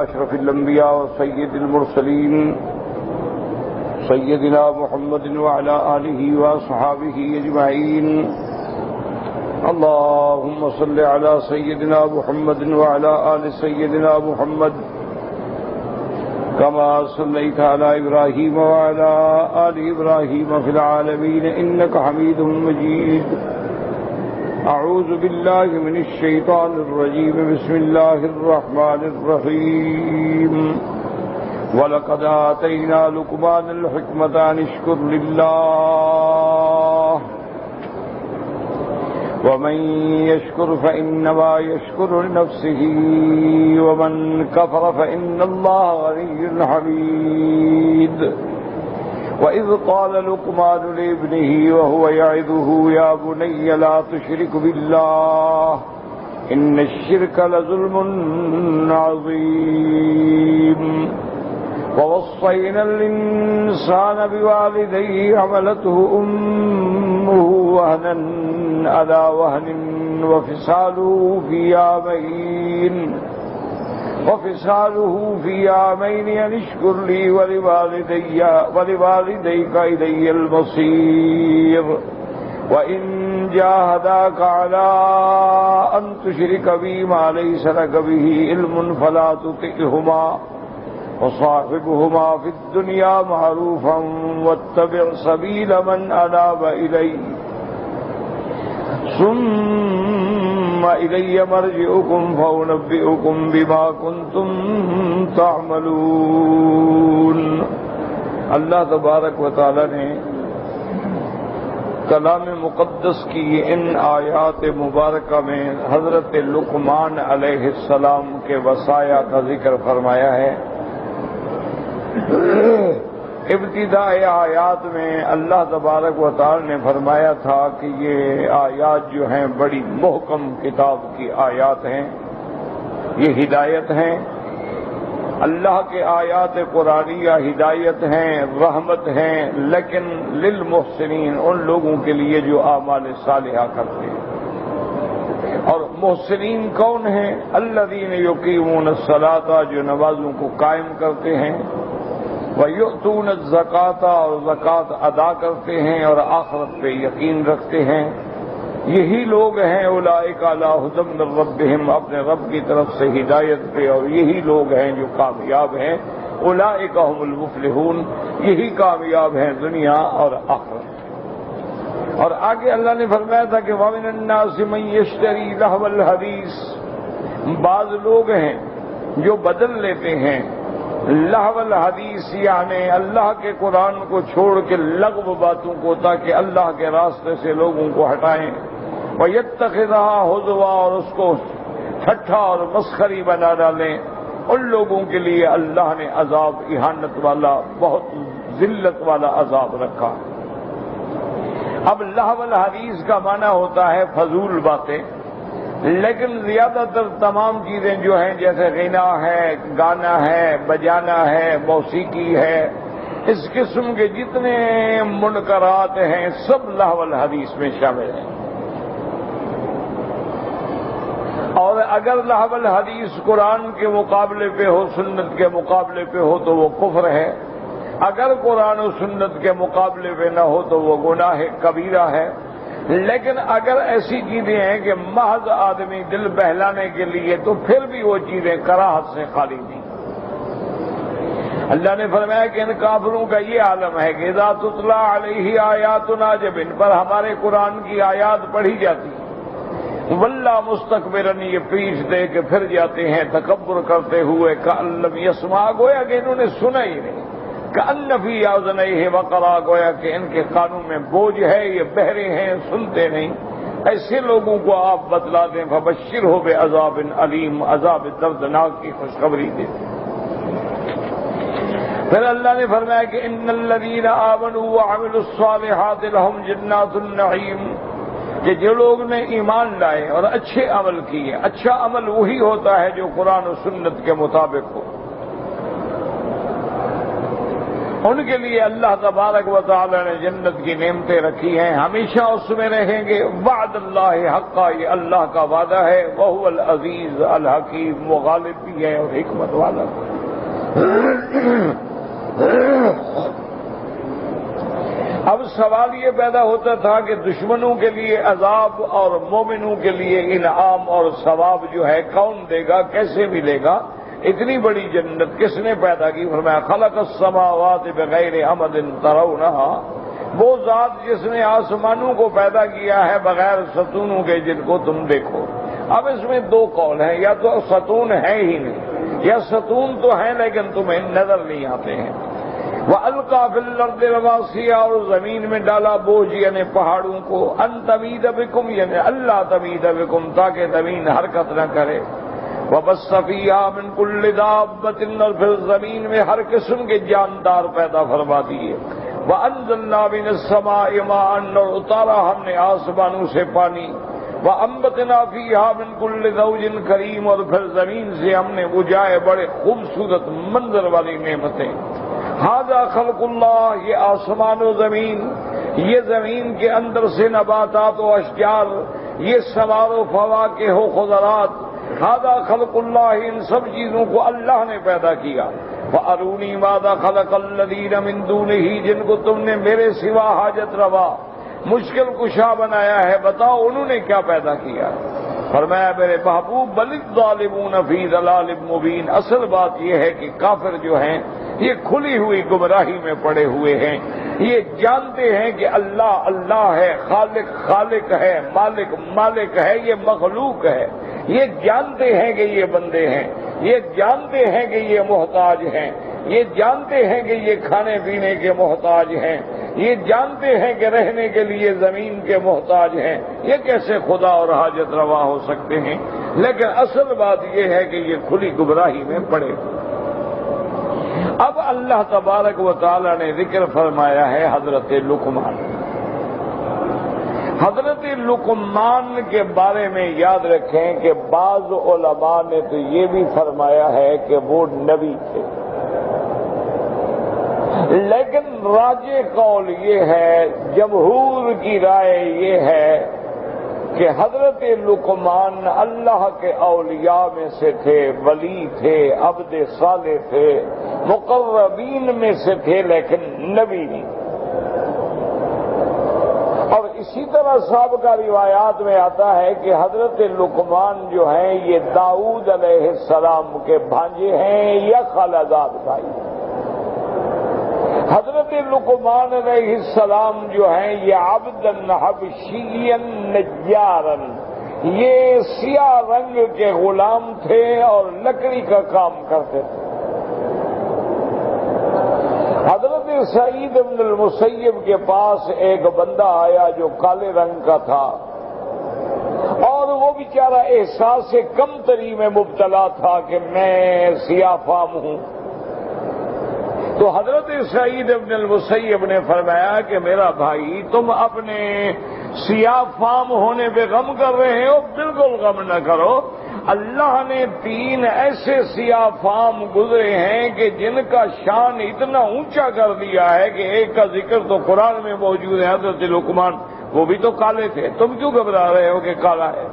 أشرف الأنبياء وسيد المرسلين سيدنا محمد وعلى آله وأصحابه أجمعين. اللهم صل على سيدنا محمد وعلى آل سيدنا محمد كما صليت على إبراهيم وعلى آل إبراهيم في العالمين إنك حميد مجيد. أعوذ بالله من الشيطان الرجيم. بسم الله الرحمن الرحيم. ولقد آتينا لقمان الحكمة أن اشكر لله ومن يشكر فإنما يشكر لنفسه ومن كفر فإن الله غني حميد. وإذ قال لقمان لابنه وهو يعظه يا بني لا تشرك بالله إن الشرك لظلم عظيم. ووصينا الإنسان بوالديه حملته أمه وهنا على وهن وفصاله في عامين أن اشكر لي ولوالديك إلي المصير. وإن جاهداك على أن تشرك بي ما ليس لك به علم فلا تطعهما وصاحبهما في الدنيا معروفا واتبع سبيل من أناب إلي ثم إلي مرجعكم فأنبئكم بما كنتم تعملون. اللہ تبارک و تعالی نے کلام مقدس کی ان آیات مبارکہ میں حضرت لقمان علیہ السلام کے وصایا کا ذکر فرمایا ہے. ابتدائی آیات میں اللہ تبارک و تعالی نے فرمایا تھا کہ یہ آیات جو ہیں بڑی محکم کتاب کی آیات ہیں، یہ ہدایت ہیں. اللہ کے آیات قرآنیہ ہدایت ہیں، رحمت ہیں، لیکن للمحسنین ان لوگوں کے لیے جو اعمال صالحہ کرتے ہیں. اور محسنین کون ہیں؟ الذین یقیمون الصلاۃ، جو نمازوں کو قائم کرتے ہیں، وَيُؤْتُونَ الزَّكَاةَ، اور زکوٰۃ ادا کرتے ہیں اور آخرت پہ یقین رکھتے ہیں. یہی لوگ ہیں اولئک علی ھدی من ربہم، اپنے رب کی طرف سے ہدایت پہ، اور یہی لوگ ہیں جو کامیاب ہیں. اولئک ھم المفلحون، یہی کامیاب ہیں دنیا اور آخرت. اور آگے اللہ نے فرمایا تھا کہ وَمِنَ النَّاسِ مَن يَشْتَرِي لَهْوَ الْحَدِيثِ، بعض لوگ ہیں جو بدل لیتے ہیں لہو الحدیث، یعنی اللہ کے قرآن کو چھوڑ کے لغو باتوں کو، تاکہ اللہ کے راستے سے لوگوں کو ہٹائیں. وَيَتَّخِذَهَا هُزُوًا، اور اس کو ٹھٹھا اور مسخری بنا ڈالیں. ان لوگوں کے لیے اللہ نے عذاب اہانت والا، بہت ذلت والا عذاب رکھا. اب لہو الحدیث کا معنی ہوتا ہے فضول باتیں، لیکن زیادہ تر تمام چیزیں جو ہیں جیسے غنا ہے، گانا ہے، بجانا ہے، موسیقی ہے، اس قسم کے جتنے منکرات ہیں سب لہو الحدیث میں شامل ہیں. اور اگر لہو الحدیث قرآن کے مقابلے پہ ہو، سنت کے مقابلے پہ ہو تو وہ کفر ہے. اگر قرآن و سنت کے مقابلے پہ نہ ہو تو وہ گناہ کبیرہ ہے. لیکن اگر ایسی چیزیں ہیں کہ محض آدمی دل بہلانے کے لیے، تو پھر بھی وہ چیزیں کراہت سے خالی نہیں. اللہ نے فرمایا کہ ان کافروں کا یہ عالم ہے کہ اذا تتلی علیہ آیاتنا، جب ان پر ہمارے قرآن کی آیات پڑھی جاتی واللہ مستکبرن، یہ پیٹھ دے کے پھر جاتے ہیں تکبر کرتے ہوئے، کأن لم یسمع، گویا کہ انہوں نے سنا ہی نہیں. کأن فی اذنیہ وقرا، گویا کہ ان کے کانوں میں بوجھ ہے، یہ بہرے ہیں، سنتے نہیں. ایسے لوگوں کو آپ بتلا دیں فبشرہ بعذاب علیم، عذاب دردناک کی خوشخبری دیں. پھر اللہ نے فرمایا کہ ان الذین آمنوا وعملوا الصالحات لهم جنات النعیم، کہ جو لوگ نے ایمان لائے اور اچھے عمل کیے. اچھا عمل وہی ہوتا ہے جو قرآن و سنت کے مطابق ہو. ان کے لیے اللہ تبارک و تعالی نے جنت کی نعمتیں رکھی ہیں، ہمیشہ اس میں رہیں گے۔ وعد اللہ حقا، یہ اللہ کا وعدہ ہے۔ وہو العزیز الحکیم، وہ غالب بھی ہے اور حکمت والا بھی۔ اب سوال یہ پیدا ہوتا تھا کہ دشمنوں کے لیے عذاب اور مومنوں کے لیے انعام اور ثواب جو ہے کون دے گا، کیسے ملے گا؟ اتنی بڑی جنت کس نے پیدا کی؟ فرمایا خلق السماوات بغیر عمد ترونہا، وہ ذات جس نے آسمانوں کو پیدا کیا ہے بغیر ستونوں کے جن کو تم دیکھو۔ اب اس میں دو قول ہیں، یا تو ستون ہے ہی نہیں، یا ستون تو ہیں لیکن تمہیں نظر نہیں آتے ہیں۔ وَأَلْقَىٰ فِي الْأَرْضِ رَوَاسِيَ، اور زمین میں ڈالا بوجھ یعنی پہاڑوں کو، أَن تَمِيدَ بِكُمْ یعنی اللہ تَمِيدَ بِكُمْ تاکہ زمین حرکت نہ کرے، وَبَثَّ فِيهَا مِن كُلِّ دَابَّةٍ، اور پھر زمین میں ہر قسم کے جاندار پیدا فرما دیے۔ وَأَنزَلْنَا مِنَ السَّمَاءِ مَاءً، اور اتارا ہم نے آسمانوں سے پانی۔ وَأَنبَتْنَا فِيهَا مِن كُلِّ زَوْجٍ كَرِيمٍ، اور پھر زمین سے ہم نے اجائے بڑے خوبصورت منظر والی نعمتیں۔ ھذا خلق اللہ، یہ آسمان و زمین، یہ زمین کے اندر سے نباتات و اشجار، یہ ثمار و فواکہ و خضرات، ھذا خلق اللہ، ان سب چیزوں کو اللہ نے پیدا کیا۔ فَأَرُونِي مَاذَا خَلَقَ الَّذِينَ مِن دُونِهِ، جن کو تم نے میرے سوا حاجت روا مشکل کشا بنایا ہے، بتاؤ انہوں نے کیا پیدا کیا؟ فرمایا میرے محبوب بل الظالمون فی ضلال مبین، اصل بات یہ ہے کہ کافر جو ہیں یہ کھلی ہوئی گمراہی میں پڑے ہوئے ہیں۔ یہ جانتے ہیں کہ اللہ اللہ ہے، خالق خالق ہے، مالک مالک ہے، یہ مخلوق ہے۔ یہ جانتے ہیں کہ یہ بندے ہیں، یہ جانتے ہیں کہ یہ محتاج ہیں، یہ جانتے ہیں کہ یہ کھانے پینے کے محتاج ہیں، یہ جانتے ہیں کہ رہنے کے لیے زمین کے محتاج ہیں۔ یہ کیسے خدا اور حاجت روا ہو سکتے ہیں؟ لیکن اصل بات یہ ہے کہ یہ کھلی گمراہی میں پڑے ہوئے۔ اب اللہ تبارک و تعالی نے ذکر فرمایا ہے حضرت لقمان۔ حضرت لقمان کے بارے میں یاد رکھیں کہ بعض علماء نے تو یہ بھی فرمایا ہے کہ وہ نبی تھے، لیکن راجح قول یہ ہے، جمہور کی رائے یہ ہے کہ حضرت لقمان اللہ کے اولیاء میں سے تھے، ولی تھے، عبد صالح تھے، مقربین میں سے تھے، لیکن نبی نہیں۔ اور اسی طرح سابقہ روایات میں آتا ہے کہ حضرت لقمان جو ہیں یہ داؤد علیہ السلام کے بھانجے ہیں یا خالازاد بھائی۔ حضرت لقمان علیہ السلام جو ہیں یہ عبدًا حبشیًا نجاراً، یہ سیاہ رنگ کے غلام تھے اور لکڑی کا کام کرتے تھے۔ حضرت سعید بن المسیب کے پاس ایک بندہ آیا جو کالے رنگ کا تھا، اور وہ بیچارہ احساس کمتری میں مبتلا تھا کہ میں سیاہ فام ہوں۔ تو حضرت سعید بن المسیب نے فرمایا کہ میرا بھائی تم اپنے سیاہ فام ہونے پہ غم کر رہے ہو، بالکل غم نہ کرو۔ اللہ نے 3 ایسے سیاہ فام گزرے ہیں کہ جن کا شان اتنا اونچا کر دیا ہے کہ ایک کا ذکر تو قرآن میں موجود ہے، حضرت لقمان، وہ بھی تو کالے تھے، تم کیوں گھبرا رہے ہو کہ کالا ہے؟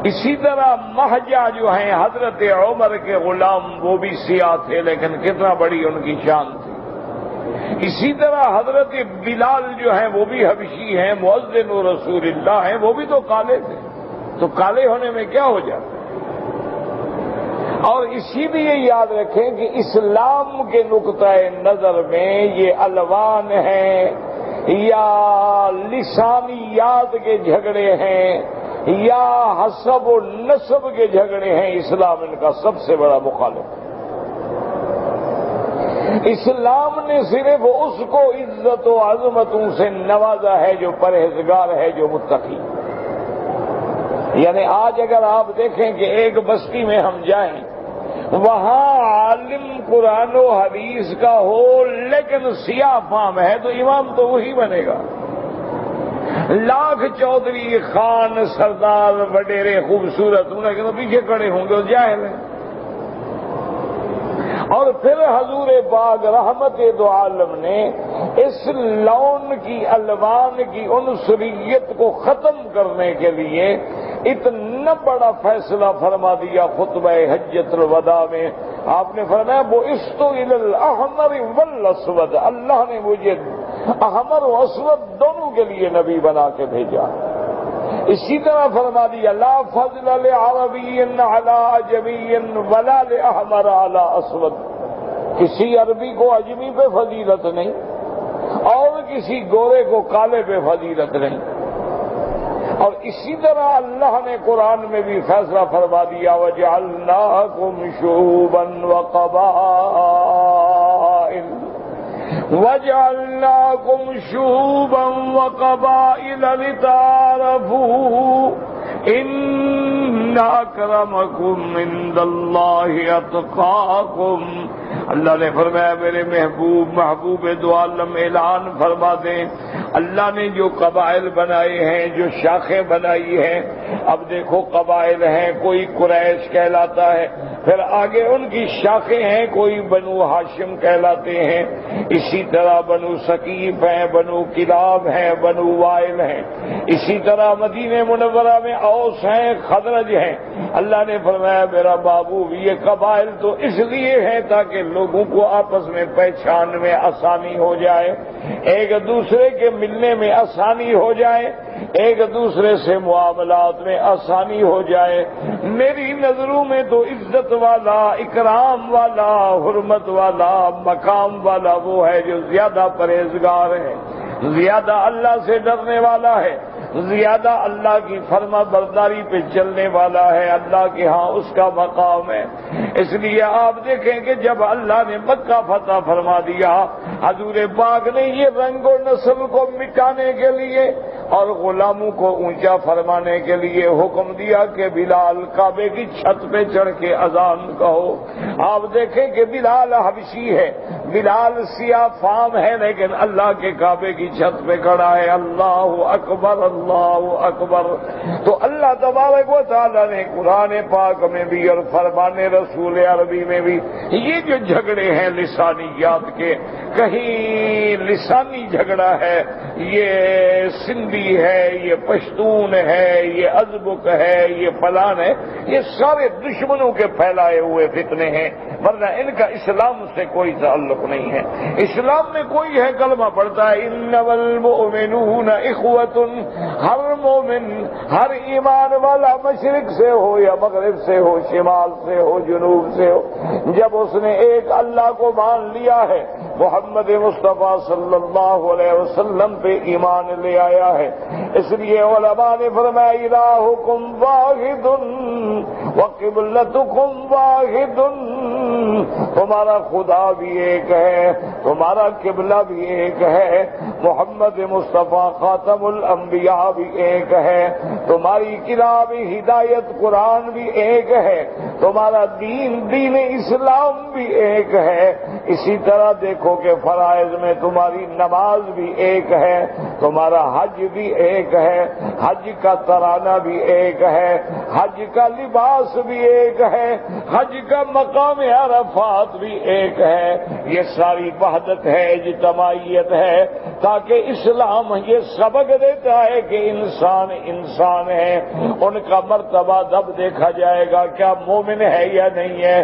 اسی طرح مہجہ جو ہیں حضرت عمر کے غلام، وہ بھی سیاہ تھے، لیکن کتنا بڑی ان کی شان تھی۔ اسی طرح حضرت بلال جو ہیں وہ بھی حبشی ہیں، مؤذن رسول اللہ ہیں، وہ بھی تو کالے تھے، تو کالے ہونے میں کیا ہو جاتا؟ اور اسی لیے یاد رکھیں کہ اسلام کے نقطۂ نظر میں یہ الوان ہیں یا لسانیات کے جھگڑے ہیں یا حسب و نسب کے جھگڑے ہیں، اسلام ان کا سب سے بڑا مخالف ہے۔ اسلام نے صرف اس کو عزت و عظمتوں سے نوازا ہے جو پرہیزگار ہے، جو متقی۔ یعنی آج اگر آپ دیکھیں کہ ایک بستی میں ہم جائیں، وہاں عالم قرآن و حدیث کا ہو لیکن سیاہ فام ہے تو امام تو وہی بنے گا۔ لاکھ چودھری، خان، سردار، وڈیرے خوبصورت ہوں لیکن پیچھے کھڑے ہوں گے اور جاہل ہیں۔ اور پھر حضور پاک رحمت دو عالم نے اس لون کی الوان کی عنصریت کو ختم کرنے کے لیے اتنا بڑا فیصلہ فرما دیا خطبہ حجۃ الوداع میں. آپ نے فرمایا بعثت الی الاحمر والاسود، اللہ نے مجھے احمر و اسود دونوں کے لیے نبی بنا کے بھیجا. اسی طرح فرما دیا لا فضل لعربی علی عجمی ولا لاحمر علی اسود، کسی عربی کو عجمی پہ فضیلت نہیں اور کسی گورے کو کالے پہ فضیلت نہیں. اور اسی طرح اللہ نے قرآن میں بھی فیصلہ فرما دیا وجعلناکم شعوبا وقبائل لتعارفوا ان اکرمکم عند اللہ اتقاکم. اللہ نے فرمایا میرے محبوب دو عالم اعلان فرما دیں اللہ نے جو قبائل بنائے ہیں، جو شاخیں بنائی ہیں. اب دیکھو قبائل ہیں، کوئی قریش کہلاتا ہے، پھر آگے ان کی شاخیں ہیں، کوئی بنو ہاشم کہلاتے ہیں، اسی طرح بنو ثقیف ہیں، بنو کلاب ہیں، بنو وائل ہیں، اسی طرح مدینہ منورہ میں اوس ہیں، خزرج ہیں. اللہ نے فرمایا میرا محبوب یہ قبائل تو اس لیے ہیں تاکہ لوگوں کو آپس میں پہچان میں آسانی ہو جائے، ایک دوسرے کے ملنے میں آسانی ہو جائے، ایک دوسرے سے معاملات میں آسانی ہو جائے. میری نظروں میں تو عزت والا، اکرام والا، حرمت والا، مقام والا وہ ہے جو زیادہ پرہیزگار ہے، زیادہ اللہ سے ڈرنے والا ہے، زیادہ اللہ کی فرما برداری پہ چلنے والا ہے. اللہ کے ہاں اس کا مقام ہے. اس لیے آپ دیکھیں کہ جب اللہ نے مکہ فتح فرما دیا، حضور پاک نے یہ رنگ و نسل کو مٹانے کے لیے اور غلاموں کو اونچا فرمانے کے لیے حکم دیا کہ بلال کعبے کی چھت پہ چڑھ کے اذان کہو. آپ دیکھیں کہ بلال حبشی ہے، بلال سیاہ فام ہے، لیکن اللہ کے کعبے کی چھت پہ کھڑا ہے. اللہ اکبر اللہ اکبر. تو اللہ تبارک و تعالیٰ نے قرآن پاک میں بھی اور فرمان رسول عربی میں بھی یہ جو جھگڑے ہیں لسانیات کے، کہیں لسانی جھگڑا ہے، یہ سندھی ہے، یہ پشتون ہے، یہ ازبک ہے، یہ فلان ہے، یہ سارے دشمنوں کے پھیلائے ہوئے فتنے ہیں، ورنہ ان کا اسلام سے کوئی تعلق نہیں ہے. اسلام میں کوئی ہے کلمہ پڑھتا ہے انما المؤمنون اخوۃ. ہر مومن، ہر ایمان والا مشرق سے ہو یا مغرب سے ہو، شمال سے ہو، جنوب سے ہو، جب اس نے ایک اللہ کو مان لیا ہے، محمد مصطفیٰ صلی اللہ علیہ وسلم پہ ایمان لے آیا ہے. اس لیے علماء نے فرمایا الہکم واحد وقبلتکم واحد. تمہارا خدا بھی ایک ہے، تمہارا قبلہ بھی ایک ہے، محمد مصطفیٰ خاتم الانبیاء بھی ایک ہے، تمہاری کتاب ہدایت قرآن بھی ایک ہے، تمہارا دین اسلام بھی ایک ہے. اسی طرح دیکھو کہ فرائض میں تمہاری نماز بھی ایک ہے، تمہارا حج بھی ایک ہے، حج کا ترانہ بھی ایک ہے، حج کا لباس بھی ایک ہے، حج کا مقام عرفات بھی ایک ہے. یہ ساری وحدت ہے، اجتماعیت ہے، تاکہ اسلام یہ سبق دیتا ہے کہ انسان انسان ہے. ان کا مرتبہ تب دیکھا جائے گا کیا مومن ہے یا نہیں ہے.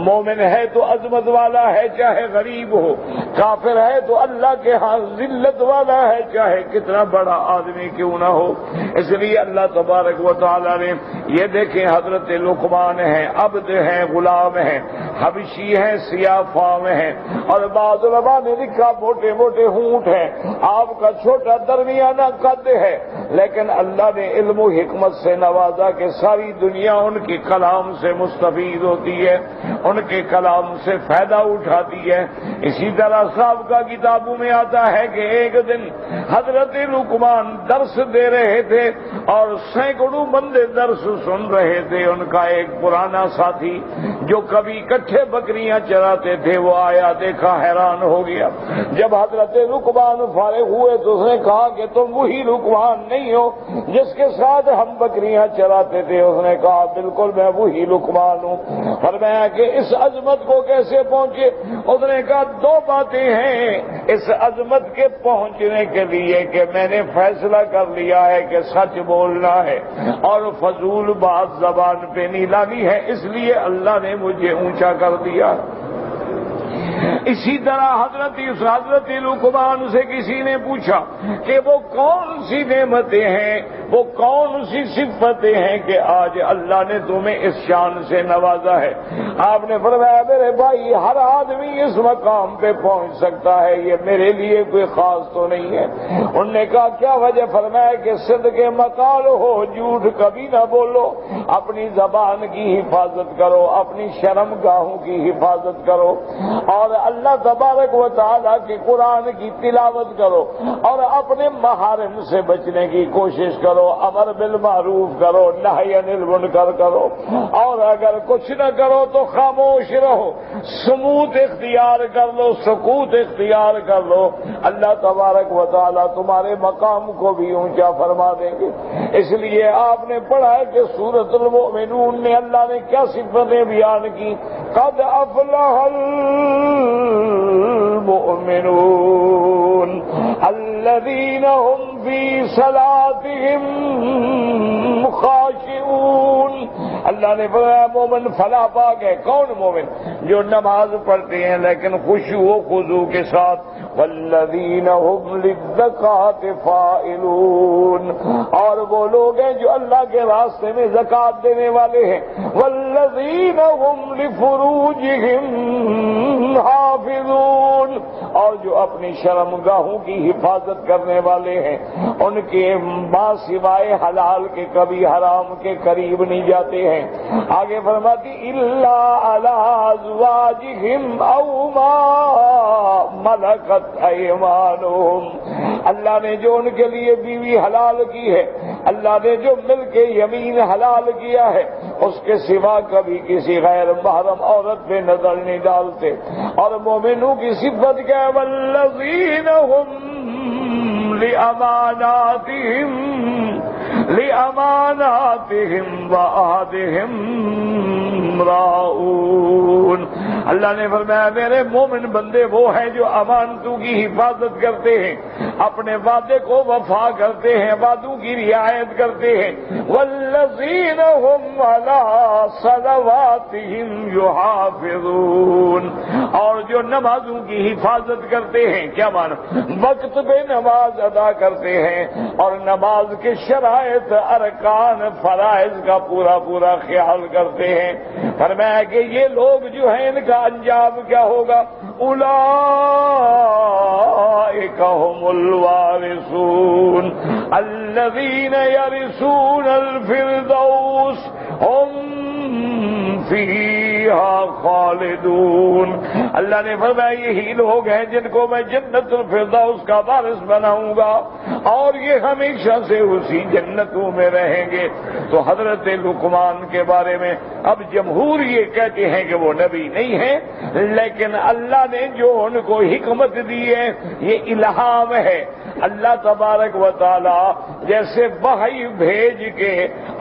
مومن ہے تو عظمت والا ہے چاہے غریب ہو، کافر ہے تو اللہ کے ہاں ذلت والا ہے چاہے کتنا بڑا آدمی کیوں نہ ہو. اس لیے اللہ تبارک و تعالی نے یہ دیکھیں حضرت لقمان ہیں، عبد ہیں، غلام ہیں، حبشی ہیں، سیاہ فام ہیں، اور بعض علماء نے لکھا موٹے موٹے ہونٹ ہیں. آپ کا چھوٹا درمیانہ قد ہے، لیکن اللہ نے علم و حکمت سے نوازا کہ ساری دنیا ان کے کلام سے مستفید ہوتی ہے، ان کے کلام سے فائدہ اٹھاتی ہے. اسی طرح سابقہ کتابوں میں آتا ہے کہ ایک دن حضرت لقمان درس دے رہے تھے اور سینکڑوں بندے درس سن رہے تھے. ان کا ایک پرانا ساتھی جو کبھی اکٹھے بکریاں چراتے تھے وہ آیا، دیکھا، حیران ہو گیا۔ جب حضرت لقمان فارغ ہوئے تو اس نے کہا کہ تم وہی لقمان نہیں ہو جس کے ساتھ ہم بکریاں چراتے تھے؟ اس نے کہا بالکل میں وہی لقمان ہوں۔ فرمایا کہ اس عظمت کو کیسے پہنچے؟ اس نے کہا دو باتیں ہیں اس عظمت کے پہنچنے کے لیے کہ میں نے فیصلہ کر لیا ہے کہ سچ بولنا ہے اور فضول بات زبان پہ نہیں لانی ہے، اس لیے اللہ نے مجھے اونچا کر دیا۔ اسی طرح حضرت لقمان سے کسی نے پوچھا کہ وہ کون سی نعمتیں ہیں، وہ کون سی صفتیں ہیں کہ آج اللہ نے تمہیں اس شان سے نوازا ہے؟ آپ نے فرمایا میرے بھائی ہر آدمی اس مقام پہ پہنچ سکتا ہے، یہ میرے لیے کوئی خاص تو نہیں ہے۔ انہوں نے کہا کیا وجہ؟ فرمایا کہ صدق مقال ہو، جھوٹ کبھی نہ بولو، اپنی زبان کی حفاظت کرو، اپنی شرم گاہوں کی حفاظت کرو، اور اللہ تبارک و تعالیٰ کے قرآن کی تلاوت کرو، اور اپنے محارم سے بچنے کی کوشش کرو، امر بالمعروف کرو، نہی عن المنکر کرو، اور اگر کچھ نہ کرو تو خاموش رہو، سموت اختیار کر لو، سکوت اختیار کر لو، اللہ تبارک و تعالیٰ تمہارے مقام کو بھی اونچا فرما دیں گے۔ اس لیے آپ نے پڑھا ہے کہ سورۃ المؤمنون میں اللہ نے کیا صفتیں بیان کی؟ قد افلح المؤمنون الذين هم في صلاتهم خاشعون۔ اللہ نے فرمایا مومن فلاح پا گئے۔ کون مومن؟ جو نماز پڑھتے ہیں لیکن خشوع و خضوع کے ساتھ۔ والذین هم للزکاۃ فاعلون، اور وہ لوگ ہیں جو اللہ کے راستے میں زکات دینے والے ہیں۔ والذین هم لفروجهم حافظون، اور جو اپنی شرمگاہوں کی حفاظت کرنے والے ہیں، ان کے ماں سوائے حلال کے کبھی حرام کے قریب نہیں جاتے ہیں۔ آگے فرماتی الا علی ازواجہم او ما ملکت ایمانہم، اللہ نے جو ان کے لیے بیوی حلال کی ہے، اللہ نے جو ملک یمین حلال کیا ہے، اس کے سوا کبھی کسی غیر محرم عورت پہ نظر نہیں ڈالتے۔ اور مومنوں کی صفت کیا ہے؟ والذین هم لأماناتهم وعہدهم راعون، اللہ نے فرمایا میرے مومن بندے وہ ہیں جو امانتوں کی حفاظت کرتے ہیں، اپنے وعدے کو وفا کرتے ہیں، وعدوں کی رعایت کرتے ہیں۔ والذین هم علی صلواتهم یحافظون، اور جو نمازوں کی حفاظت کرتے ہیں، کیا معنی؟ وقت پہ نماز ادا کرتے ہیں اور نماز کے شرائط، ارکان، فرائض کا پورا پورا خیال کرتے ہیں۔ فرمایا کہ یہ لوگ جو ہیں ان کا انجام کیا ہوگا؟ اولئک هم الوارثون الذین یرثون الفردوس هم فیہا خالدون، اللہ نے فرمایا یہی لوگ ہیں جن کو میں جنت الفردوس کا وارث بناؤں گا اور یہ ہمیشہ سے اسی جنتوں میں رہیں گے۔ تو حضرت لقمان کے بارے میں اب جمہور یہ کہتے ہیں کہ وہ نبی نہیں ہیں، لیکن اللہ نے جو ان کو حکمت دی ہے یہ الہام ہے۔ اللہ تبارک و تعالی جیسے وحی بھیج کے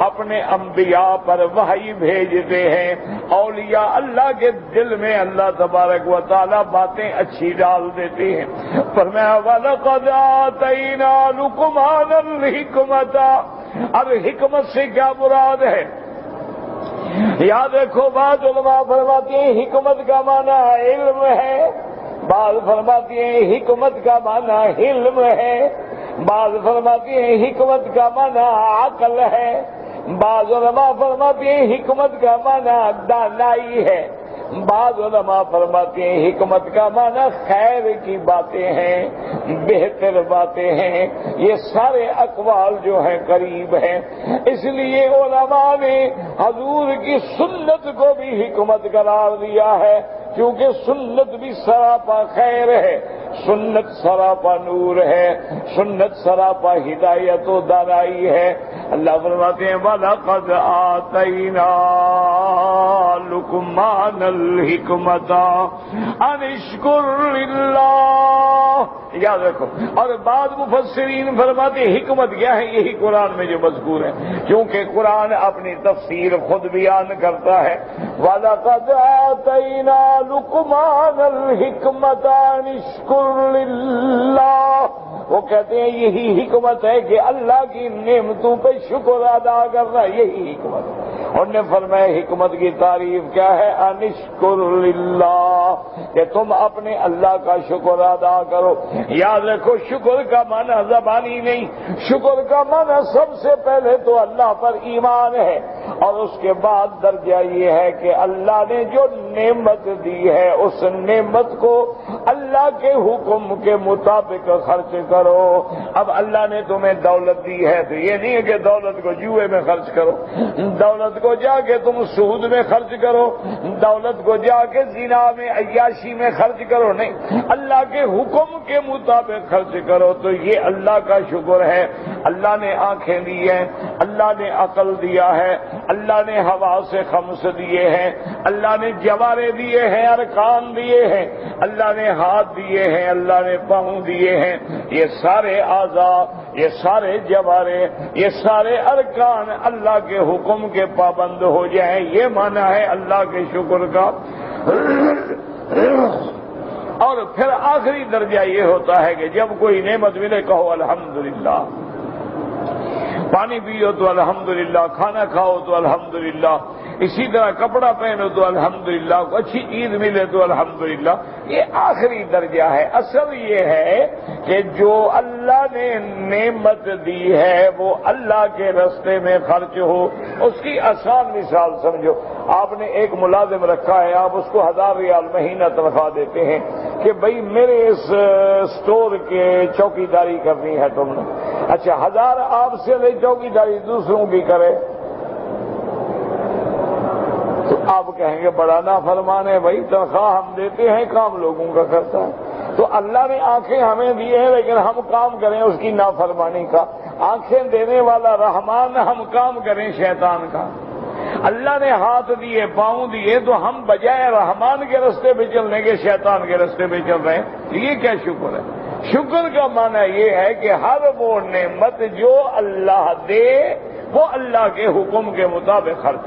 اپنے انبیاء پر وحی بھیجتے ہیں، اولیاء اللہ کے دل میں اللہ تبارک و تعالی باتیں اچھی ڈال دیتے ہیں۔ فرمایا وَلَقَدْ آتَيْنَا لُقْمَانَ الْحِكْمَةَ، اب حکمت سے کیا مراد ہے؟ یاد رکھو، بعض علماء فرماتے ہیں حکمت کا معنی علم ہے، بعض فرماتے ہیں حکمت کا معنی حلم ہے، بعض فرماتے ہیں حکمت کا معنی عقل ہے، بعض علماء فرماتے ہیں حکمت کا معنی دانائی ہے، بعض علماء فرماتے ہیں حکمت کا معنی خیر کی باتیں ہیں، بہتر باتیں ہیں۔ یہ سارے اقوال جو ہیں قریب ہیں، اس لیے علماء نے حضور کی سنت کو بھی حکمت قرار دیا ہے، کیونکہ سنت بھی سراپا خیر ہے، سنت سراپا نور ہے، سنت سراپا ہدایت و دانائی ہے۔ اللہ فرماتے ہیں وَلَقَدْ آتَيْنَا لُقْمَانَ الْحِكْمَةَ أَنِ اشْكُرْ لِلَّهِ، یاد رکھو۔ اور بعض مفسرین فرماتے ہیں حکمت کیا ہے؟ یہی قرآن میں جو مذکور ہے، کیونکہ قرآن اپنی تفسیر خود بیان کرتا ہے۔ وَلَقَدْ آتَيْنَا لُقْمَانَ الْحِكْمَةَ أَنِ اشْكُرْ لِلَّهِ، وہ کہتے ہیں یہی حکمت ہے کہ اللہ کی نعمتوں پہ شکر ادا کرنا، یہی حکمت ہے۔ انہوں نے فرمایا حکمت کی تعریف کیا ہے؟ انشکر للہ، کہ تم اپنے اللہ کا شکر ادا کرو۔ یاد رکھو شکر کا معنی زبانی نہیں، شکر کا معنی سب سے پہلے تو اللہ پر ایمان ہے، اور اس کے بعد درجہ یہ ہے کہ اللہ نے جو نعمت دی ہے اس نعمت کو اللہ کے حکم کے مطابق خرچ کرو۔ اب اللہ نے تمہیں دولت دی ہے تو یہ نہیں ہے کہ دولت کو جوئے میں خرچ کرو، دولت کو جا کے تم سود میں خرچ کرو، دولت کو جا کے زنا میں عیاشی میں خرچ کرو، نہیں، اللہ کے حکم کے مطابق خرچ کرو، تو یہ اللہ کا شکر ہے۔ اللہ نے آنکھیں دی ہیں، اللہ نے عقل دیا ہے، اللہ نے ہوا سے خمس دیے ہیں، اللہ نے جوارے دیے ہیں، ارکان دیے ہیں، اللہ نے ہاتھ دیے ہیں، اللہ نے پاؤں دیے ہیں۔ یہ سارے اعضاء، یہ سارے جوارے، یہ سارے ارکان اللہ کے حکم کے پابند ہو جائیں، یہ معنی ہے اللہ کے شکر کا۔ اور پھر آخری درجہ یہ ہوتا ہے کہ جب کوئی نعمت ملے کہو الحمدللہ، پانی پیو تو الحمدللہ، کھانا کھاؤ تو الحمدللہ، اسی طرح کپڑا پہنو تو الحمدللہ، اچھی چیز ملے تو الحمدللہ، یہ آخری درجہ ہے۔ اصل یہ ہے کہ جو اللہ نے نعمت دی ہے وہ اللہ کے راستے میں خرچ ہو۔ اس کی آسان مثال سمجھو، آپ نے ایک ملازم رکھا ہے، آپ اس کو 1000 ریال مہینہ تنخواہ دیتے ہیں کہ بھئی میرے اس سٹور کے چوکیداری کرنی ہے تم نے، اچھا 1000 آپ سے لے چوکیداری دوسروں کی کرے، تو آپ کہیں گے بڑا نافرمان ہے، بھائی تنخواہ ہم دیتے ہیں، کام لوگوں کا کرتا ہے۔ تو اللہ نے آنکھیں ہمیں دی ہیں لیکن ہم کام کریں اس کی نافرمانی کا، آنکھیں دینے والا رحمان، ہم کام کریں شیطان کا۔ اللہ نے ہاتھ دیے، پاؤں دیے، تو ہم بجائے رحمان کے راستے پہ چلنے کے شیطان کے راستے پہ چل رہے ہیں، یہ کیا شکر ہے؟ شکر کا معنی یہ ہے کہ ہر وہ نعمت جو اللہ دے وہ اللہ کے حکم کے مطابق خرچ۔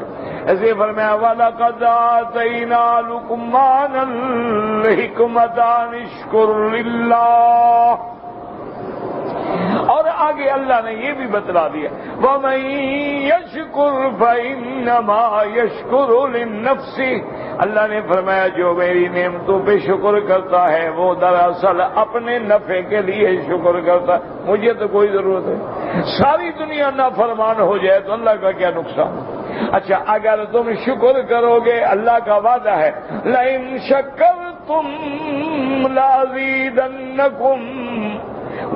ایسے فرمایا وَلَقَدْ آتَيْنَا لُقْمَانَ الْحِكْمَةَ أَنِ اشْكُرْ لِلَّهِ، اور آگے اللہ نے یہ بھی بتلا دیا وَمَن يَشْكُرْ فَإِنَّمَا يَشْكُرُ لِلنَّفْسِهِ، اللہ نے فرمایا جو میری نعمتوں پہ شکر کرتا ہے وہ دراصل اپنے نفع کے لیے شکر کرتا ہے، مجھے تو کوئی ضرورت ہے، ساری دنیا نافرمان ہو جائے تو اللہ کا کیا نقصان؟ اچھا اگر تم شکر کرو گے، اللہ کا وعدہ ہے لَئِن شَكَرْتُمْ لَأَزِيدَنَّكُمْ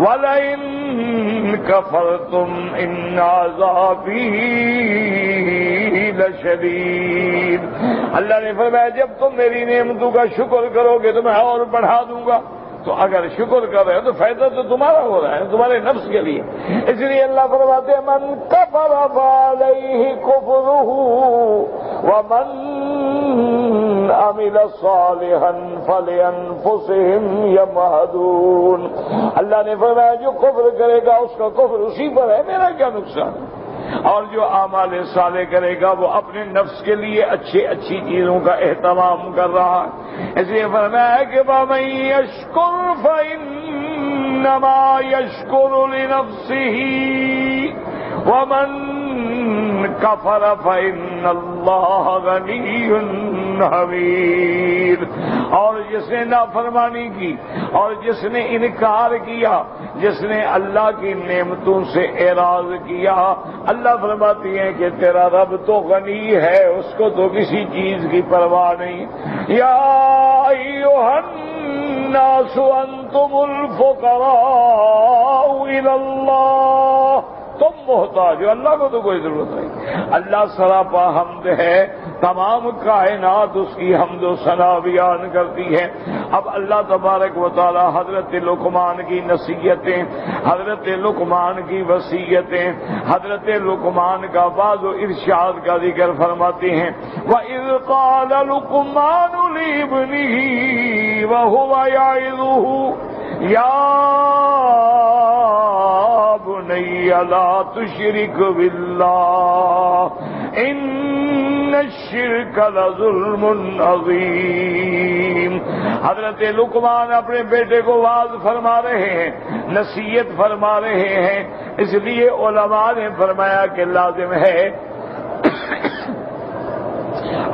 وَلَئِن كَفَرْتُمْ إِنَّ عَذَابِي لَشَدِيدٌ، اللہ نے فرمایا جب تم میری نعمتوں کا شکر کرو گے تو میں اور بڑھا دوں گا۔ تو اگر شکر کر رہے ہو تو فائدہ تو تمہارا ہو رہا ہے، تمہارے نفس کے لیے۔ اس لیے اللہ فرماتے ہیں من کفر فعلیہ کفرہ ومن عمل صالحا فلانفسہم یمہدون، اللہ نے فرمایا جو کفر کرے گا اس کا کفر اسی پر ہے، میرا کیا نقصان، اور جو اعمال صالح کرے گا وہ اپنے نفس کے لیے اچھی چیزوں کا اہتمام کر رہا ہے۔ اس لیے فرمایا کہ وَمَن يَشْكُرْ فَإِنَّمَا يَشْكُرُ لِنَفْسِهِ وَمَن كَفَرَ فَإِنَّ اللَّهَ غَنِيٌّ حَمِيدٌ، اور جس نے نافرمانی کی اور جس نے انکار کیا، جس نے اللہ کی نعمتوں سے اعراض کیا، اللہ فرماتی ہیں کہ تیرا رب تو غنی ہے، اس کو تو کسی چیز کی پرواہ نہیں۔ یا ایھا الناس انتم الفقراء الی اللہ، تم محتاج ہو، اللہ کو تو کوئی ضرورت نہیں۔ اللہ سراپا حمد ہے، تمام کائنات اس کی حمد و ثنا بیان کرتی ہے۔ اب اللہ تبارک و تعالی حضرت لقمان کی نصیحتیں، حضرت لقمان کی وصیتیں، حضرت لقمان کا بعض و ارشاد کا ذکر فرماتے ہیں۔ وَإِذْ قَالَ لُقْمَانُ لِابْنِهِ وَهُوَ يَعِظُهُ يَا بُنَيَّ لَا تُشْرِكْ بِاللَّهِ إِنَّ الشِّرْكَ لَظُلْمٌ عَظِيمٌ۔ حضرت لقمان اپنے بیٹے کو واعظ فرما رہے ہیں، نصیحت فرما رہے ہیں، اس لیے علماء نے فرمایا کہ لازم ہے،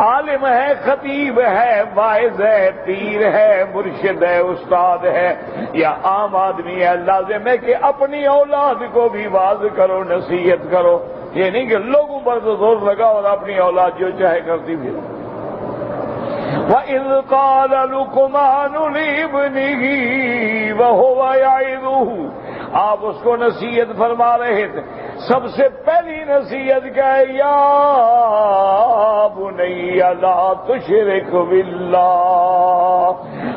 عالم ہے، خطیب ہے، واعظ ہے، پیر ہے، مرشد ہے، استاد ہے یا عام آدمی ہے، لازم ہے کہ اپنی اولاد کو بھی واعظ کرو، نصیحت کرو۔ یہ نہیں کہ لوگوں پر تو زور لگا اور اپنی اولاد جو چاہے کرتی پھر۔ وَإِذْ قَالَ لُقْمَانُ لِابْنِهِ وَهُوَ يَعِظُهُ، آپ اس کو نصیحت فرما رہے تھے۔ سب سے پہلی نصیحت کیا ہے؟ یا بنی لا تشرک باللہ،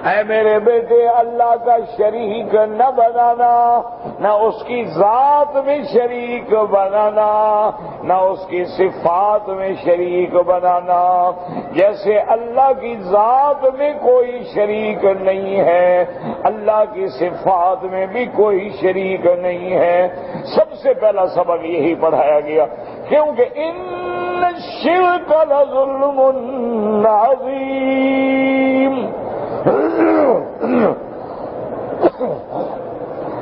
اے میرے بیٹے اللہ کا شریک نہ بنانا، نہ اس کی ذات میں شریک بنانا، نہ اس کی صفات میں شریک بنانا۔ جیسے اللہ کی ذات میں کوئی شریک نہیں ہے، اللہ کی صفات میں بھی کوئی شریک نہیں ہے۔ سب سے پہلا سبق یہی پڑھایا گیا، کیونکہ ان الشرک لظلم عظیم،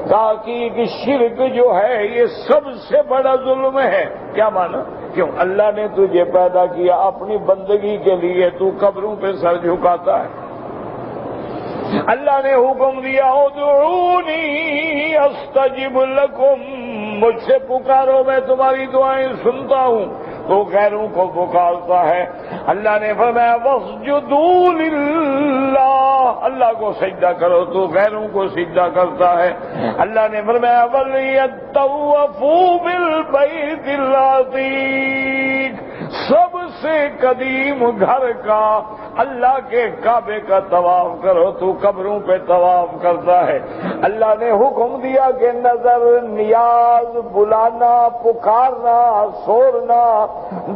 تحقیق شرک جو ہے یہ سب سے بڑا ظلم ہے۔ کیا مانا؟ کیوں اللہ نے تجھے پیدا کیا اپنی بندگی کے لیے، تو قبروں پہ سر جھکاتا ہے۔ اللہ نے حکم دیا ادعونی استجب لکم، مجھ سے پکارو میں تمہاری دعائیں سنتا ہوں، تو غیروں کو پکارتا ہے۔ اللہ نے فرمایا واسجدوا للہ، اللہ کو سجدہ کرو، تو غیروں کو سجدہ کرتا ہے۔ اللہ نے فرمایا وَلْيَطَّوَّفُوا بِالْبَيْتِ الْعَتِيقِ، سب سے قدیم گھر کا اللہ کے کعبے کا طواف کرو، تو قبروں پہ طواف کرتا ہے۔ اللہ نے حکم دیا کہ نظر، نیاز، بلانا، پکارنا، سورنا،